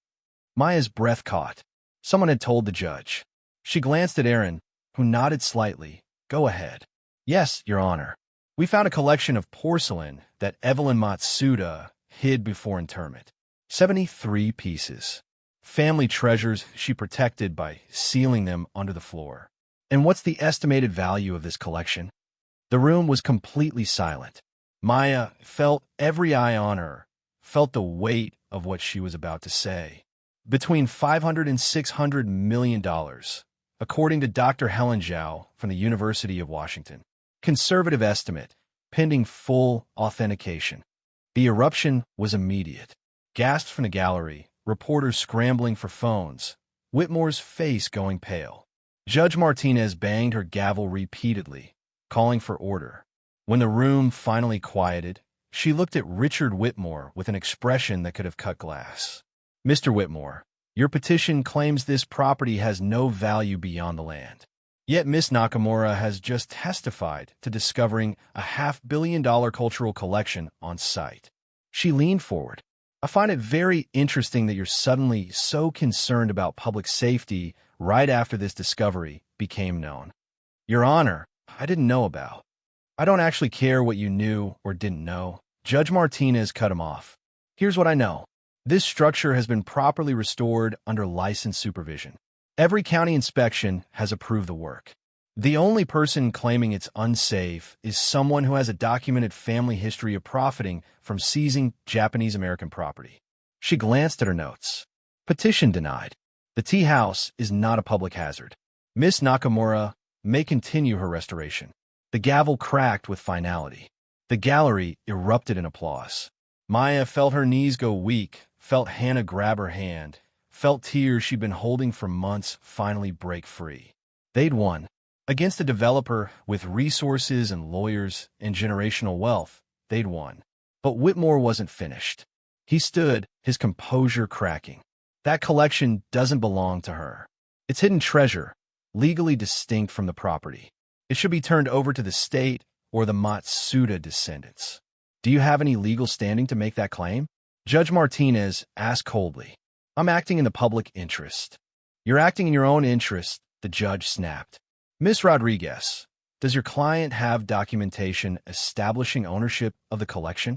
Speaker 1: Maya's breath caught. Someone had told the judge. She glanced at Aaron, who nodded slightly. Go ahead. Yes, Your Honor. We found a collection of porcelain that Evelyn Matsuda hid before internment. 73 pieces. Family treasures she protected by sealing them under the floor. And what's the estimated value of this collection? The room was completely silent. Maya felt every eye on her, felt the weight of what she was about to say. Between $500 and $600 million, according to Dr. Helen Zhao from the University of Washington. Conservative estimate, pending full authentication. The eruption was immediate. Gasps from the gallery, reporters scrambling for phones, Whitmore's face going pale. Judge Martinez banged her gavel repeatedly, calling for order. When the room finally quieted, she looked at Richard Whitmore with an expression that could have cut glass. Mr. Whitmore, your petition claims this property has no value beyond the land. Yet Miss Nakamura has just testified to discovering a $500 million cultural collection on site. She leaned forward. I find it very interesting that you're suddenly so concerned about public safety right after this discovery became known. Your Honor, I didn't know about. I don't actually care what you knew or didn't know. Judge Martinez cut him off. Here's what I know. This structure has been properly restored under license supervision. Every county inspection has approved the work. The only person claiming it's unsafe is someone who has a documented family history of profiting from seizing Japanese-American property. She glanced at her notes. Petition denied. The tea house is not a public hazard. Miss Nakamura may continue her restoration. The gavel cracked with finality. The gallery erupted in applause. Maya felt her knees go weak, felt Hannah grab her hand, felt tears she'd been holding for months finally break free. They'd won. Against a developer with resources and lawyers and generational wealth, they'd won. But Whitmore wasn't finished. He stood, his composure cracking. That collection doesn't belong to her. It's hidden treasure, legally distinct from the property. It should be turned over to the state or the Matsuda descendants. Do you have any legal standing to make that claim? Judge Martinez asked coldly. I'm acting in the public interest. You're acting in your own interest, the judge snapped. Miss Rodriguez, does your client have documentation establishing ownership of the collection?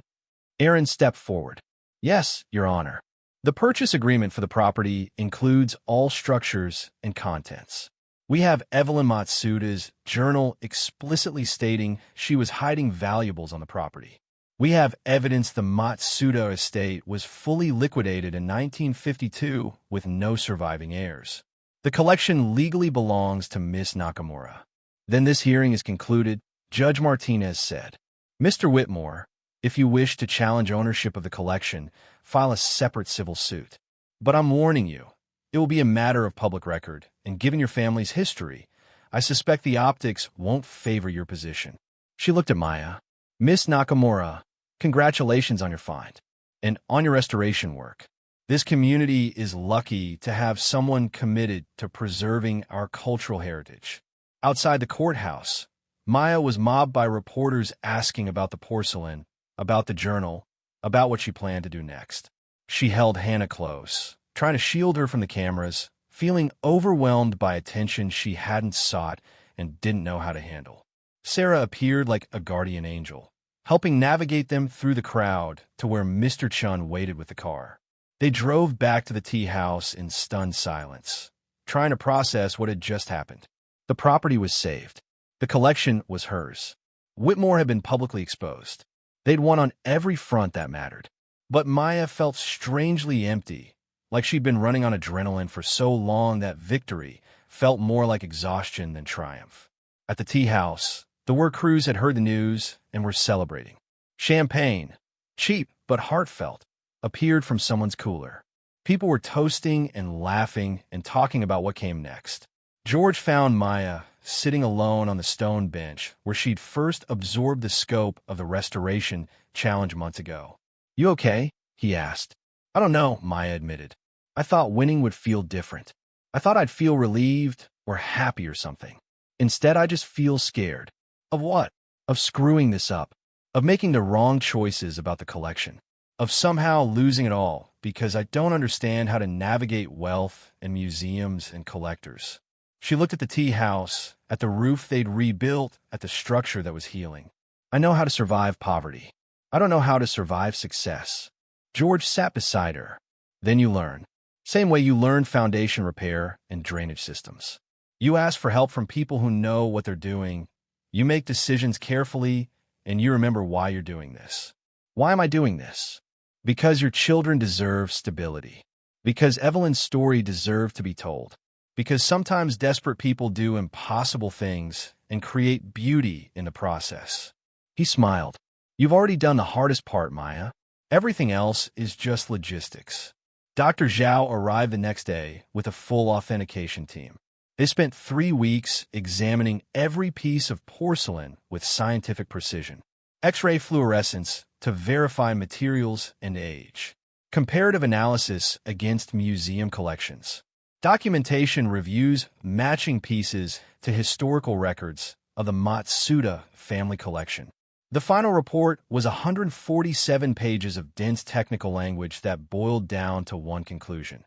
Speaker 1: Aaron stepped forward. Yes, Your Honor. The purchase agreement for the property includes all structures and contents. We have Evelyn Matsuda's journal explicitly stating she was hiding valuables on the property. We have evidence the Matsuda estate was fully liquidated in 1952 with no surviving heirs. The collection legally belongs to Miss Nakamura. Then this hearing is concluded, Judge Martinez said. Mr. Whitmore, if you wish to challenge ownership of the collection, file a separate civil suit. But I'm warning you, it will be a matter of public record, and given your family's history, I suspect the optics won't favor your position. She looked at Maya. Miss Nakamura, congratulations on your find, and on your restoration work. This community is lucky to have someone committed to preserving our cultural heritage. Outside the courthouse, Maya was mobbed by reporters asking about the porcelain, about the journal, about what she planned to do next. She held Hannah close, trying to shield her from the cameras, feeling overwhelmed by attention she hadn't sought and didn't know how to handle. Sarah appeared like a guardian angel, helping navigate them through the crowd to where Mr. Chun waited with the car. They drove back to the tea house in stunned silence, trying to process what had just happened. The property was saved. The collection was hers. Whitmore had been publicly exposed. They'd won on every front that mattered. But Maya felt strangely empty, like she'd been running on adrenaline for so long that victory felt more like exhaustion than triumph. At the tea house, the work crews had heard the news and were celebrating. Champagne, cheap but heartfelt, appeared from someone's cooler. People were toasting and laughing and talking about what came next. George found Maya sitting alone on the stone bench where she'd first absorbed the scope of the restoration challenge months ago. You okay? He asked. I don't know, Maya admitted. I thought winning would feel different. I thought I'd feel relieved or happy or something. Instead, I just feel scared. Of what? Of screwing this up. Of making the wrong choices about the collection. Of somehow losing it all because I don't understand how to navigate wealth and museums and collectors. She looked at the tea house, at the roof they'd rebuilt, at the structure that was healing. I know how to survive poverty. I don't know how to survive success. George sat beside her. Then you learn. Same way you learn foundation repair and drainage systems. You ask for help from people who know what they're doing. You make decisions carefully, and you remember why you're doing this. Why am I doing this? Because your children deserve stability. Because Evelyn's story deserved to be told. Because sometimes desperate people do impossible things and create beauty in the process. He smiled. You've already done the hardest part, Maya. Everything else is just logistics. Dr. Zhao arrived the next day with a full authentication team. They spent 3 weeks examining every piece of porcelain with scientific precision. X-ray fluorescence to verify materials and age. Comparative analysis against museum collections. Documentation reviews matching pieces to historical records of the Matsuda family collection. The final report was 147 pages of dense technical language that boiled down to one conclusion.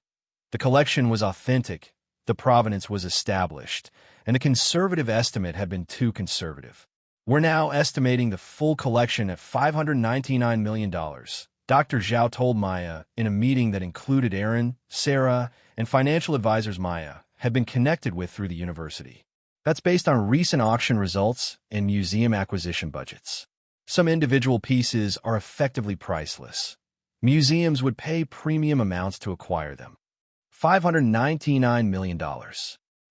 Speaker 1: The collection was authentic, the provenance was established, and the conservative estimate had been too conservative. We're now estimating the full collection at $599 million, Dr. Zhao told Maya in a meeting that included Aaron, Sarah, and financial advisors Maya had been connected with through the university. That's based on recent auction results and museum acquisition budgets. Some individual pieces are effectively priceless. Museums would pay premium amounts to acquire them. $599 million.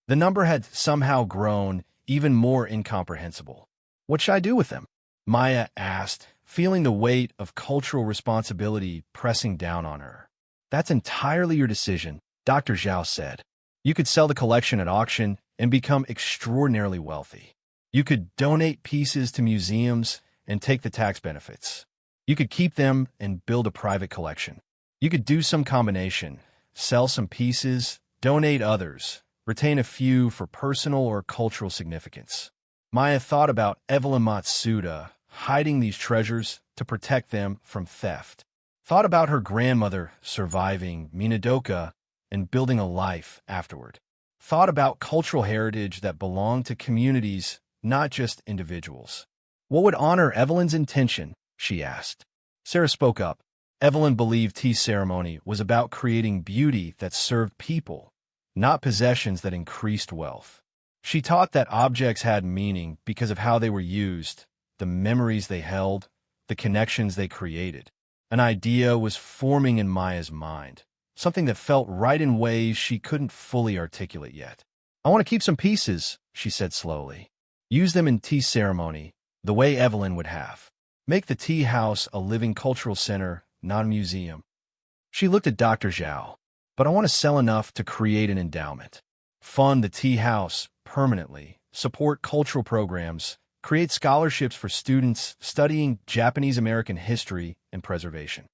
Speaker 1: The number had somehow grown even more incomprehensible. What should I do with them? Maya asked, feeling the weight of cultural responsibility pressing down on her. That's entirely your decision, Dr. Zhao said. You could sell the collection at auction and become extraordinarily wealthy. You could donate pieces to museums and take the tax benefits. You could keep them and build a private collection. You could do some combination, sell some pieces, donate others, retain a few for personal or cultural significance. Maya thought about Evelyn Matsuda hiding these treasures to protect them from theft. Thought about her grandmother surviving Minadoka and building a life afterward. Thought about cultural heritage that belonged to communities, not just individuals. What would honor Evelyn's intention? She asked. Sarah spoke up. Evelyn believed tea ceremony was about creating beauty that served people, not possessions that increased wealth. She taught that objects had meaning because of how they were used, the memories they held, the connections they created. An idea was forming in Maya's mind, something that felt right in ways she couldn't fully articulate yet. I want to keep some pieces, she said slowly. Use them in tea ceremony, the way Evelyn would have. Make the tea house a living cultural center, not a museum. She looked at Dr. Zhao. But I want to sell enough to create an endowment. Fund the tea house permanently, support cultural programs, create scholarships for students studying Japanese-American history and preservation.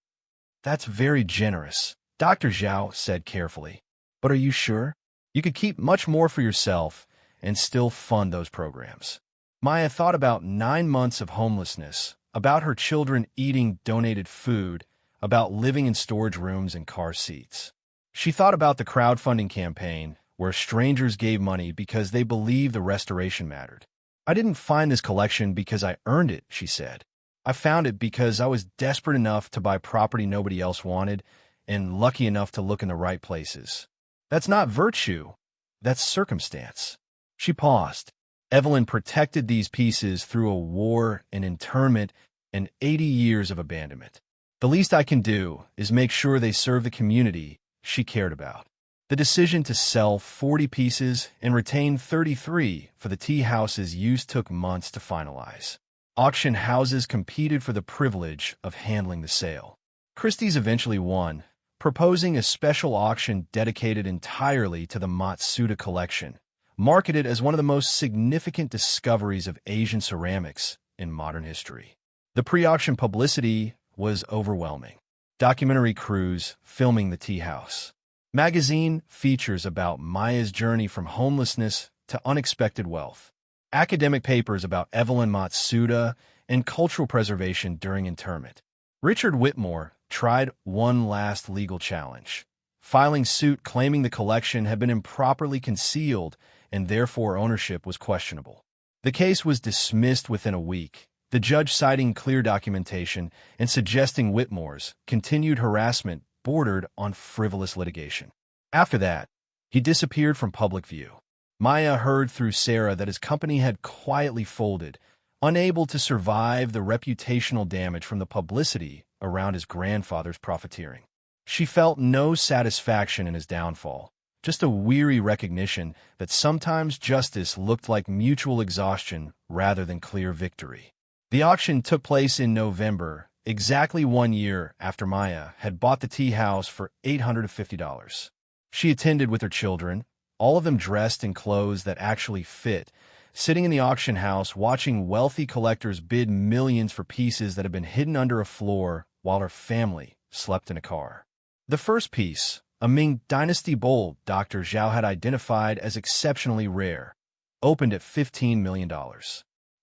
Speaker 1: That's very generous, Dr. Zhao said carefully. But are you sure? You could keep much more for yourself and still fund those programs. Maya thought about 9 months of homelessness, about her children eating donated food, about living in storage rooms and car seats. She thought about the crowdfunding campaign, where strangers gave money because they believed the restoration mattered. I didn't find this collection because I earned it, she said. I found it because I was desperate enough to buy property nobody else wanted and lucky enough to look in the right places. That's not virtue. That's circumstance. She paused. Evelyn protected these pieces through a war, an internment, and 80 years of abandonment. The least I can do is make sure they serve the community she cared about. The decision to sell 40 pieces and retain 33 for the tea house's use took months to finalize. Auction houses competed for the privilege of handling the sale. Christie's eventually won, proposing a special auction dedicated entirely to the Matsuda collection, marketed as one of the most significant discoveries of Asian ceramics in modern history. The pre-auction publicity was overwhelming. Documentary crews filming the tea house. Magazine features about Maya's journey from homelessness to unexpected wealth. Academic papers about Evelyn Matsuda and cultural preservation during internment. Richard Whitmore tried one last legal challenge, filing suit claiming the collection had been improperly concealed and therefore ownership was questionable. The case was dismissed within a week, the judge citing clear documentation and suggesting Whitmore's continued harassment bordered on frivolous litigation. After that, he disappeared from public view. Maya heard through Sarah that his company had quietly folded, unable to survive the reputational damage from the publicity around his grandfather's profiteering. She felt no satisfaction in his downfall, just a weary recognition that sometimes justice looked like mutual exhaustion rather than clear victory. The auction took place in November, exactly 1 year after Maya had bought the tea house for $850. She attended with her children, all of them dressed in clothes that actually fit, sitting in the auction house watching wealthy collectors bid millions for pieces that had been hidden under a floor while her family slept in a car. The first piece, a Ming Dynasty bowl Dr. Zhao had identified as exceptionally rare, opened at $15 million.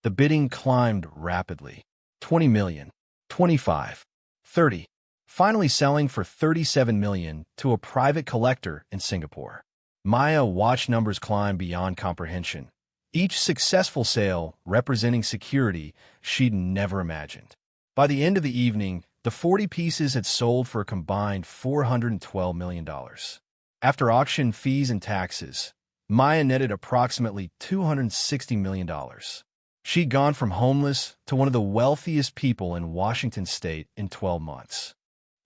Speaker 1: The bidding climbed rapidly. 20 million, 25, 30, finally selling for 37 million to a private collector in Singapore. Maya watched numbers climb beyond comprehension, each successful sale representing security she'd never imagined. By the end of the evening, the 40 pieces had sold for a combined $412 million. After auction fees and taxes, Maya netted approximately $260 million. She'd gone from homeless to one of the wealthiest people in Washington state in 12 months.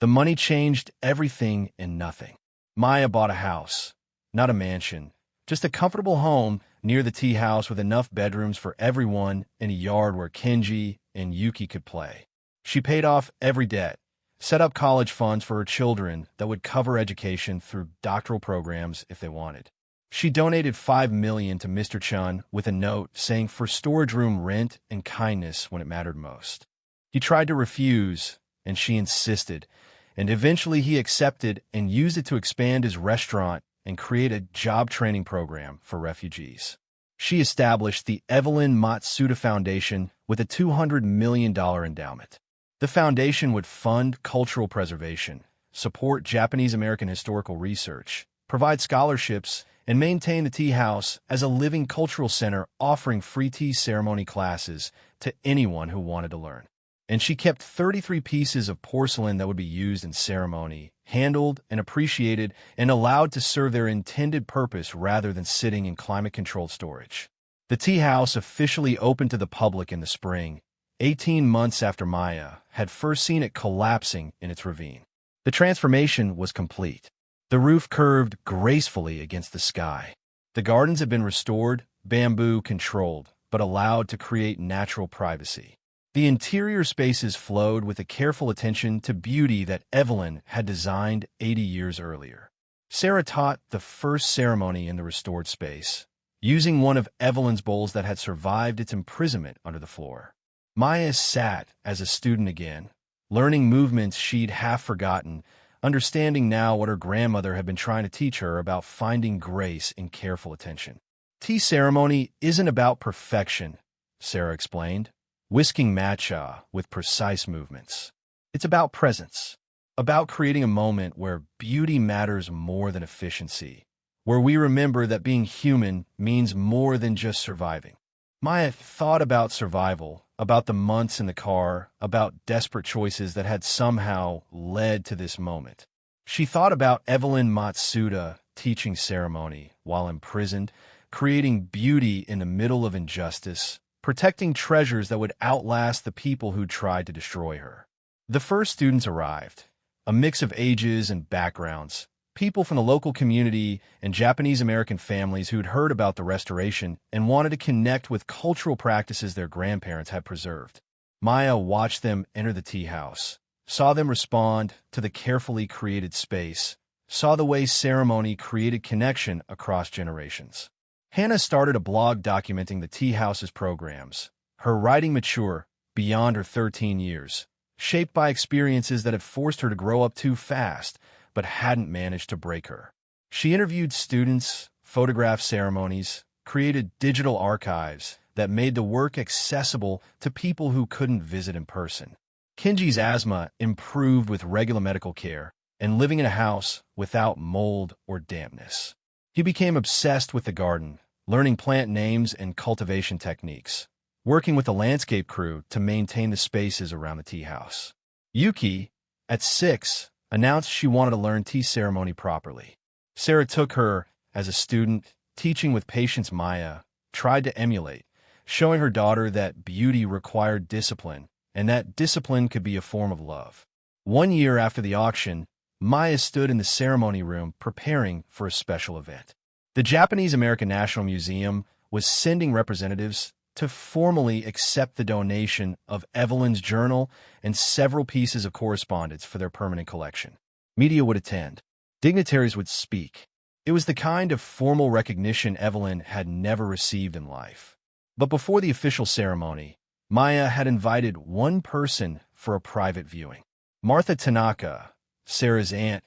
Speaker 1: The money changed everything and nothing. Maya bought a house, not a mansion, just a comfortable home near the tea house with enough bedrooms for everyone and a yard where Kenji and Yuki could play. She paid off every debt, set up college funds for her children that would cover education through doctoral programs if they wanted. She donated $5 million to Mr. Chun with a note saying for storage room rent and kindness when it mattered most. He tried to refuse, and she insisted, and eventually he accepted and used it to expand his restaurant and create a job training program for refugees. She established the Evelyn Matsuda Foundation with a $200 million endowment. The foundation would fund cultural preservation, support Japanese-American historical research, provide scholarships, and maintain the tea house as a living cultural center offering free tea ceremony classes to anyone who wanted to learn. And she kept 33 pieces of porcelain that would be used in ceremony, handled and appreciated, and allowed to serve their intended purpose rather than sitting in climate-controlled storage. The tea house officially opened to the public in the spring, 18 months after Maya had first seen it collapsing in its ravine. The transformation was complete. The roof curved gracefully against the sky. The gardens had been restored, bamboo controlled, but allowed to create natural privacy. The interior spaces flowed with a careful attention to beauty that Evelyn had designed 80 years earlier. Sarah taught the first ceremony in the restored space, using one of Evelyn's bowls that had survived its imprisonment under the floor. Maya sat as a student again, learning movements she'd half forgotten, understanding now what her grandmother had been trying to teach her about finding grace in careful attention. Tea ceremony isn't about perfection, Sarah explained, whisking matcha with precise movements. It's about presence, about creating a moment where beauty matters more than efficiency, where we remember that being human means more than just surviving. Maya thought about survival, about the months in the car, about desperate choices that had somehow led to this moment. She thought about Evelyn Matsuda teaching ceremony while imprisoned, creating beauty in the middle of injustice, protecting treasures that would outlast the people who tried to destroy her. The first students arrived, a mix of ages and backgrounds, people from the local community and Japanese-American families who'd heard about the restoration and wanted to connect with cultural practices their grandparents had preserved. Maya watched them enter the tea house, saw them respond to the carefully created space, saw the way ceremony created connection across generations. Hannah started a blog documenting the tea house's programs, her writing mature beyond her 13 years, shaped by experiences that had forced her to grow up too fast, but hadn't managed to break her. She interviewed students, photographed ceremonies, created digital archives that made the work accessible to people who couldn't visit in person. Kenji's asthma improved with regular medical care and living in a house without mold or dampness. He became obsessed with the garden, learning plant names and cultivation techniques, working with the landscape crew to maintain the spaces around the tea house. Yuki, at 6, announced she wanted to learn tea ceremony properly. Sarah took her as a student, teaching with patience. Maya tried to emulate, showing her daughter that beauty required discipline and that discipline could be a form of love. 1 year after the auction, Maya stood in the ceremony room preparing for a special event. The Japanese-American National Museum was sending representatives to formally accept the donation of Evelyn's journal and several pieces of correspondence for their permanent collection. Media would attend. Dignitaries would speak. It was the kind of formal recognition Evelyn had never received in life. But before the official ceremony, Maya had invited one person for a private viewing. Martha Tanaka, Sarah's aunt,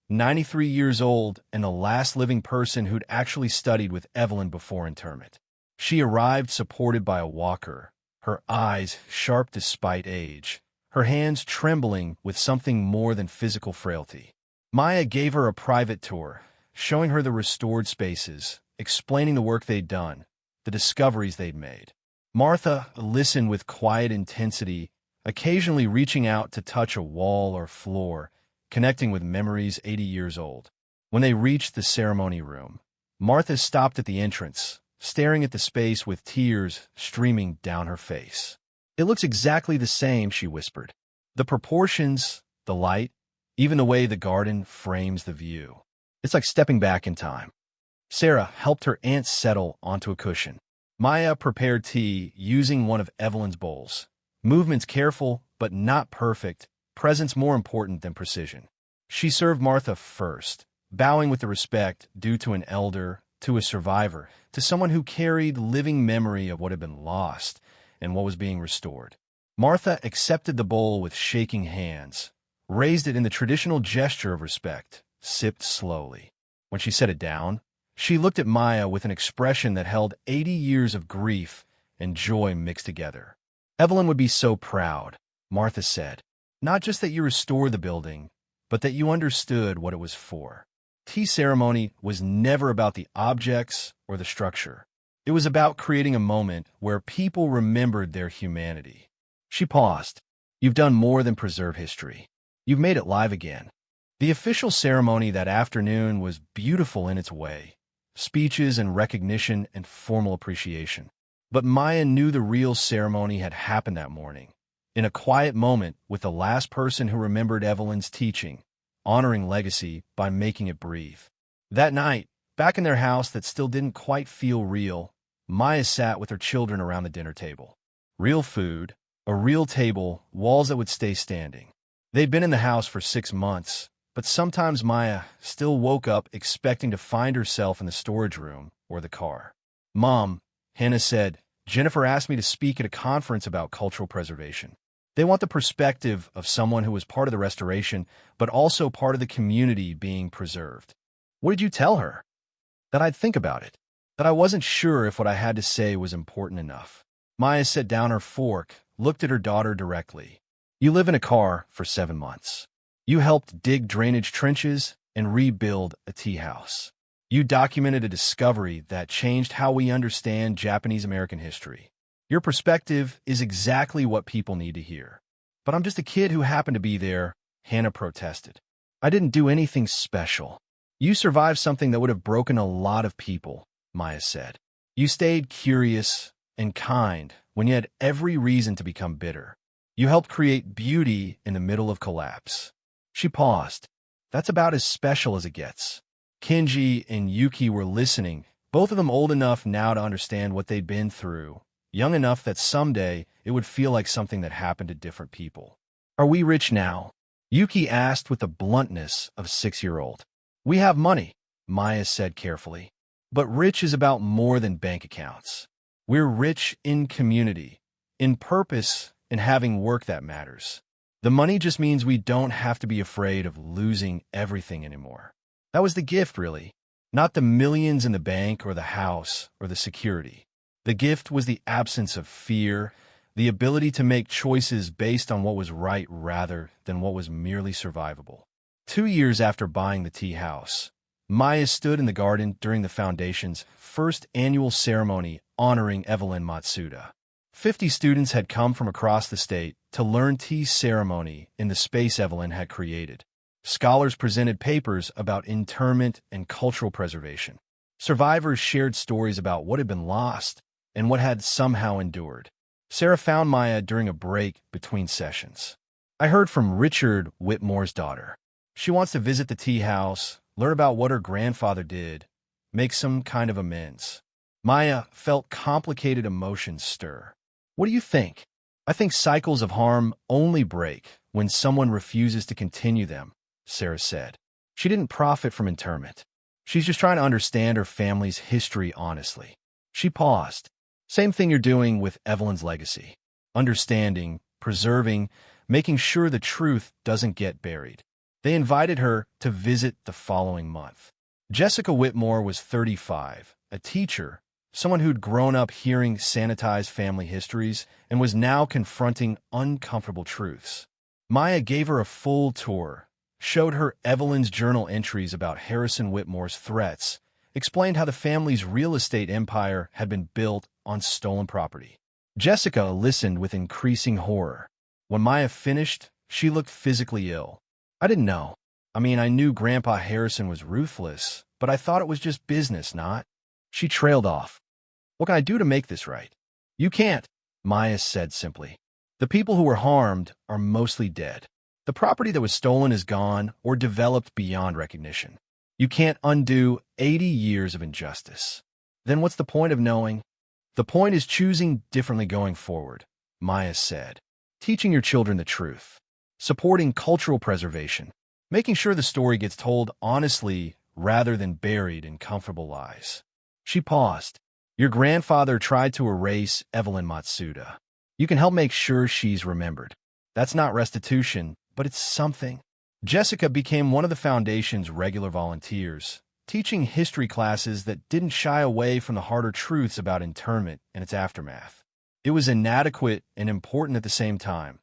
Speaker 1: 93 years old and the last living person who'd actually studied with Evelyn before interment. She arrived supported by a walker, her eyes sharp despite age, her hands trembling with something more than physical frailty. Maya gave her a private tour, showing her the restored spaces, explaining the work they'd done, the discoveries they'd made. Martha listened with quiet intensity, occasionally reaching out to touch a wall or floor, connecting with memories 80 years old. When they reached the ceremony room, Martha stopped at the entrance, staring at the space with tears streaming down her face. "It looks exactly the same," she whispered. "The proportions, the light, even the way the garden frames the view. It's like stepping back in time." Sarah helped her aunt settle onto a cushion. Maya prepared tea using one of Evelyn's bowls. Movements careful, but not perfect, presence more important than precision. She served Martha first, bowing with the respect due to an elder, to a survivor, to someone who carried living memory of what had been lost and what was being restored. Martha accepted the bowl with shaking hands, raised it in the traditional gesture of respect, sipped slowly. When she set it down, she looked at Maya with an expression that held 80 years of grief and joy mixed together. "Evelyn would be so proud," Martha said. "Not just that you restored the building, but that you understood what it was for." Tea ceremony was never about the objects or the structure. It was about creating a moment where people remembered their humanity. She paused. "You've done more than preserve history. You've made it live again." The official ceremony that afternoon was beautiful in its way. Speeches and recognition and formal appreciation. But Maya knew the real ceremony had happened that morning, in a quiet moment with the last person who remembered Evelyn's teaching, honoring legacy by making it breathe. That night, back in their house that still didn't quite feel real, Maya sat with her children around the dinner table. Real food, a real table, walls that would stay standing. They'd been in the house for 6 months, but sometimes Maya still woke up expecting to find herself in the storage room or the car. "Mom," Hannah said, "Jennifer asked me to speak at a conference about cultural preservation. They want the perspective of someone who was part of the restoration, but also part of the community being preserved." "What did you tell her?" "That I'd think about it. That I wasn't sure if what I had to say was important enough." Maya set down her fork, looked at her daughter directly. "You live in a car for 7 months. You helped dig drainage trenches and rebuild a tea house. You documented a discovery that changed how we understand Japanese American history. Your perspective is exactly what people need to hear." "But I'm just a kid who happened to be there," Hannah protested. "I didn't do anything special." "You survived something that would have broken a lot of people," Maya said. "You stayed curious and kind when you had every reason to become bitter. You helped create beauty in the middle of collapse." She paused. "That's about as special as it gets." Kenji and Yuki were listening, both of them old enough now to understand what they'd been through, young enough that someday it would feel like something that happened to different people. "Are we rich now?" Yuki asked with the bluntness of a 6-year-old. "We have money," Maya said carefully. "But rich is about more than bank accounts. We're rich in community, in purpose, in having work that matters. The money just means we don't have to be afraid of losing everything anymore." That was the gift, really. Not the millions in the bank or the house or the security. The gift was the absence of fear, the ability to make choices based on what was right rather than what was merely survivable. 2 years after buying the tea house, Maya stood in the garden during the Foundation's first annual ceremony honoring Evelyn Matsuda. 50 students had come from across the state to learn tea ceremony in the space Evelyn had created. Scholars presented papers about internment and cultural preservation. Survivors shared stories about what had been lost and what had somehow endured. Sarah found Maya during a break between sessions. "I heard from Richard Whitmore's daughter. She wants to visit the tea house, learn about what her grandfather did, make some kind of amends." Maya felt complicated emotions stir. "What do you think?" "I think cycles of harm only break when someone refuses to continue them," Sarah said. She didn't profit from internment. She's just trying to understand her family's history honestly. She paused. "Same thing you're doing with Evelyn's legacy. Understanding, preserving, making sure the truth doesn't get buried." They invited her to visit the following month. Jessica Whitmore was 35, a teacher, someone who'd grown up hearing sanitized family histories and was now confronting uncomfortable truths. Maya gave her a full tour, showed her Evelyn's journal entries about Harrison Whitmore's threats, explained how the family's real estate empire had been built on stolen property. Jessica listened with increasing horror. When Maya finished, she looked physically ill. I didn't know. I knew Grandpa Harrison was ruthless, but I thought it was just business, not? She trailed off. What can I do to make this right? You can't, Maya said simply. The people who were harmed are mostly dead. The property that was stolen is gone or developed beyond recognition. You can't undo 80 years of injustice. Then what's the point of knowing? The point is choosing differently going forward, Maya said. Teaching your children the truth. Supporting cultural preservation. Making sure the story gets told honestly rather than buried in comfortable lies. She paused. Your grandfather tried to erase Evelyn Matsuda. You can help make sure she's remembered. That's not restitution, but it's something. Jessica became one of the Foundation's regular volunteers, teaching history classes that didn't shy away from the harder truths about internment and its aftermath. It was inadequate and important at the same time,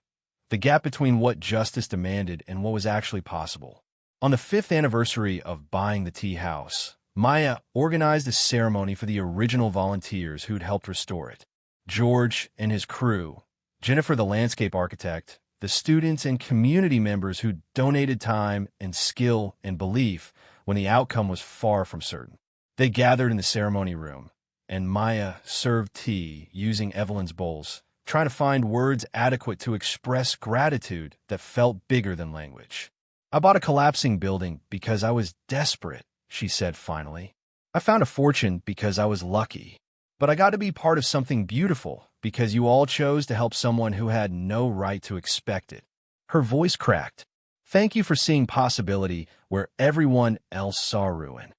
Speaker 1: the gap between what justice demanded and what was actually possible. On the 5th anniversary of buying the tea house, Maya organized a ceremony for the original volunteers who'd helped restore it. George and his crew, Jennifer the landscape architect, the students and community members who donated time and skill and belief when the outcome was far from certain. They gathered in the ceremony room, and Maya served tea using Evelyn's bowls, trying to find words adequate to express gratitude that felt bigger than language. I bought a collapsing building because I was desperate, she said finally. I found a fortune because I was lucky. But I got to be part of something beautiful because you all chose to help someone who had no right to expect it. Her voice cracked. Thank you for seeing possibility where everyone else saw ruin.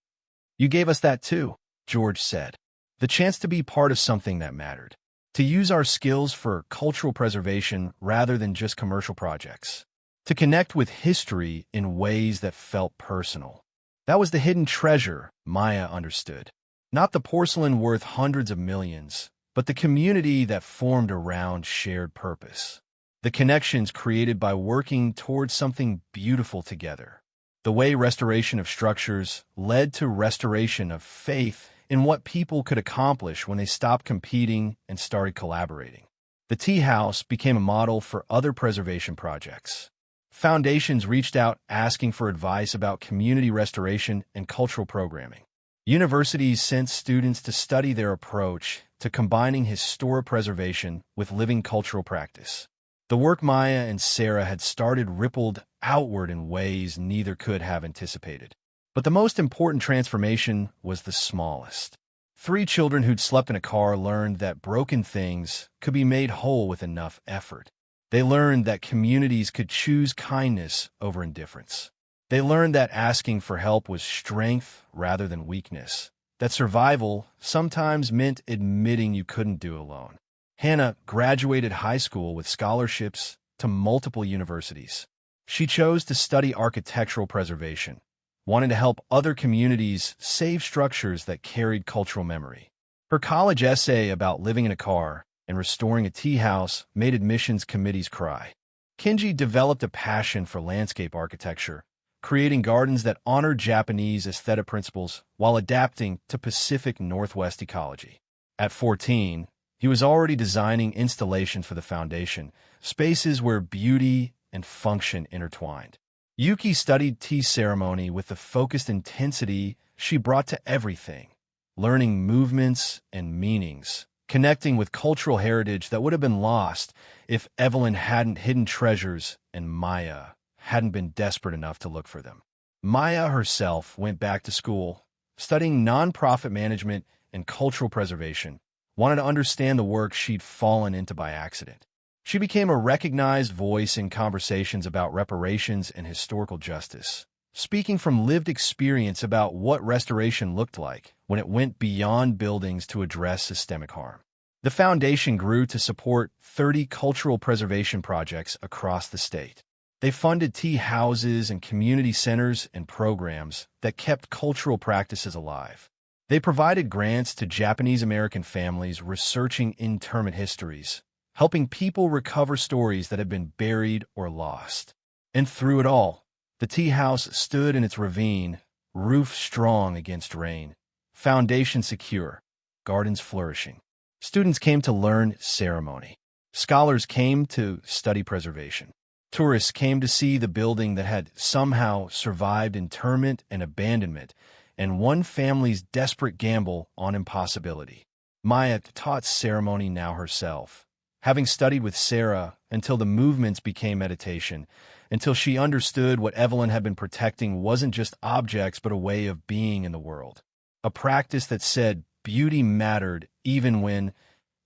Speaker 1: You gave us that too, George said. The chance to be part of something that mattered. To use our skills for cultural preservation rather than just commercial projects. To connect with history in ways that felt personal. That was the hidden treasure, Maya understood. Not the porcelain worth hundreds of millions, but the community that formed around shared purpose. The connections created by working towards something beautiful together. The way restoration of structures led to restoration of faith in what people could accomplish when they stopped competing and started collaborating. The tea house became a model for other preservation projects. Foundations reached out asking for advice about community restoration and cultural programming. Universities sent students to study their approach to combining historic preservation with living cultural practice. The work Maya and Sarah had started rippled outward in ways neither could have anticipated. But the most important transformation was the smallest. 3 children who'd slept in a car learned that broken things could be made whole with enough effort. They learned that communities could choose kindness over indifference. They learned that asking for help was strength rather than weakness, that survival sometimes meant admitting you couldn't do it alone. Hannah graduated high school with scholarships to multiple universities. She chose to study architectural preservation, wanting to help other communities save structures that carried cultural memory. Her college essay about living in a car and restoring a tea house made admissions committees cry. Kenji developed a passion for landscape architecture, creating gardens that honor Japanese aesthetic principles while adapting to Pacific Northwest ecology. At 14, he was already designing installations for the Foundation, spaces where beauty and function intertwined. Yuki studied tea ceremony with the focused intensity she brought to everything, learning movements and meanings, connecting with cultural heritage that would have been lost if Evelyn hadn't hidden treasures and Maya hadn't been desperate enough to look for them. Maya herself went back to school, studying nonprofit management and cultural preservation, wanted to understand the work she'd fallen into by accident. She became a recognized voice in conversations about reparations and historical justice, speaking from lived experience about what restoration looked like when it went beyond buildings to address systemic harm. The Foundation grew to support 30 cultural preservation projects across the state. They funded tea houses and community centers and programs that kept cultural practices alive. They provided grants to Japanese-American families researching internment histories, helping people recover stories that had been buried or lost. And through it all, the tea house stood in its ravine, roof strong against rain, foundation secure, gardens flourishing. Students came to learn ceremony. Scholars came to study preservation. Tourists came to see the building that had somehow survived internment and abandonment, and one family's desperate gamble on impossibility. Maya taught ceremony now herself, having studied with Sarah until the movements became meditation, until she understood what Evelyn had been protecting wasn't just objects but a way of being in the world. A practice that said beauty mattered even when,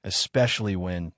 Speaker 1: especially when,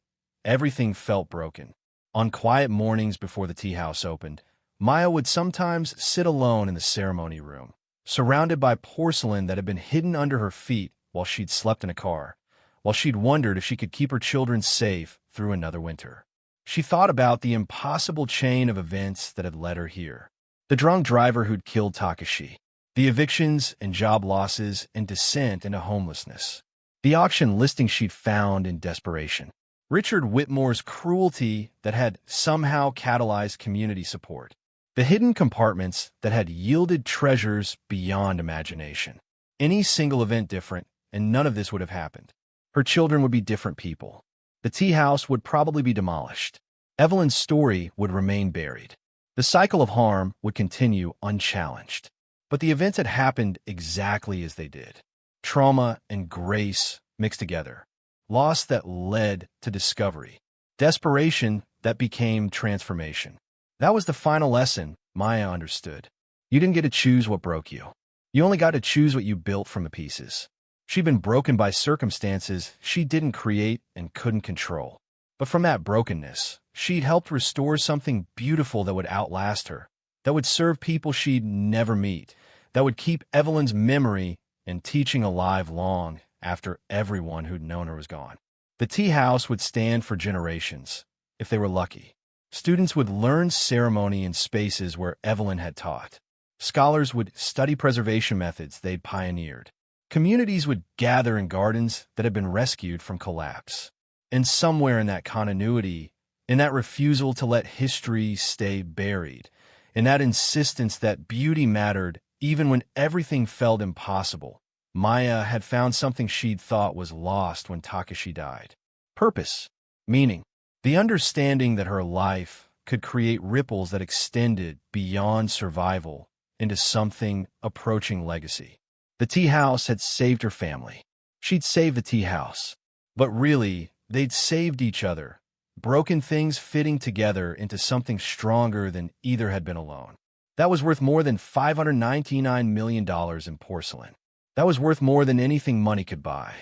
Speaker 1: everything felt broken. On quiet mornings before the tea house opened, Maya would sometimes sit alone in the ceremony room, surrounded by porcelain that had been hidden under her feet while she'd slept in a car, while she'd wondered if she could keep her children safe through another winter. She thought about the impossible chain of events that had led her here. The drunk driver who'd killed Takashi, the evictions and job losses and descent into homelessness, the auction listing she'd found in desperation, Richard Whitmore's cruelty that had somehow catalyzed community support, the hidden compartments that had yielded treasures beyond imagination. Any single event different, and none of this would have happened. Her children would be different people. The tea house would probably be demolished. Evelyn's story would remain buried. The cycle of harm would continue unchallenged. But the events had happened exactly as they did. Trauma and grace mixed together. Loss that led to discovery. Desperation that became transformation. That was the final lesson Maya understood. You didn't get to choose what broke you. You only got to choose what you built from the pieces. She'd been broken by circumstances she didn't create and couldn't control. But from that brokenness, she'd helped restore something beautiful that would outlast her, that would serve people she'd never meet, that would keep Evelyn's memory and teaching alive long after everyone who'd known her was gone. The tea house would stand for generations, if they were lucky. Students would learn ceremony in spaces where Evelyn had taught. Scholars would study preservation methods they'd pioneered. Communities would gather in gardens that had been rescued from collapse. And somewhere in that continuity, in that refusal to let history stay buried, in that insistence that beauty mattered even when everything felt impossible, Maya had found something she'd thought was lost when Takashi died. Purpose, meaning, the understanding that her life could create ripples that extended beyond survival into something approaching legacy. The tea house had saved her family. She'd saved the tea house. But really, they'd saved each other, broken things fitting together into something stronger than either had been alone. That was worth more than $599 million in porcelain. That was worth more than anything money could buy.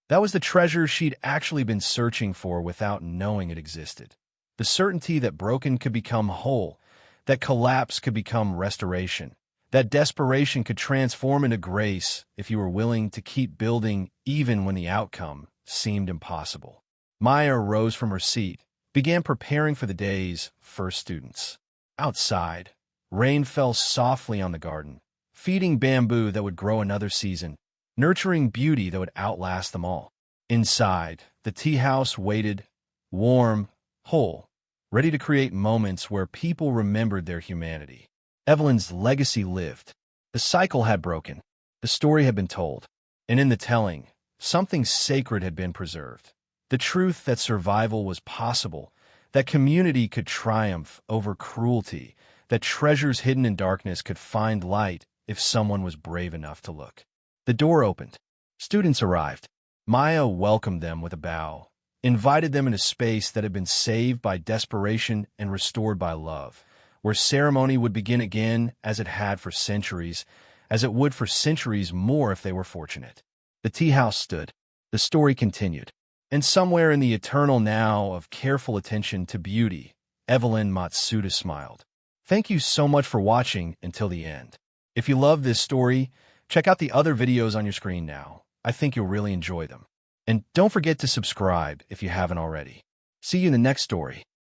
Speaker 1: That was the treasure she'd actually been searching for without knowing it existed. The certainty that broken could become whole, that collapse could become restoration, that desperation could transform into grace if you were willing to keep building even when the outcome seemed impossible. Maya rose from her seat, began preparing for the day's first students. Outside, rain fell softly on the garden, feeding bamboo that would grow another season, nurturing beauty that would outlast them all. Inside, the tea house waited, warm, whole, ready to create moments where people remembered their humanity. Evelyn's legacy lived. The cycle had broken. The story had been told. And in the telling, something sacred had been preserved. The truth that survival was possible, that community could triumph over cruelty, that treasures hidden in darkness could find light if someone was brave enough to look. The door opened. Students arrived. Maya welcomed them with a bow, invited them into space that had been saved by desperation and restored by love, where ceremony would begin again as it had for centuries, as it would for centuries more if they were fortunate. The tea house stood. The story continued. And somewhere in the eternal now of careful attention to beauty, Evelyn Matsuda smiled. Thank you so much for watching until the end. If you love this story, check out the other videos on your screen now. I think you'll really enjoy them. And don't forget to subscribe if you haven't already. See you in the next story.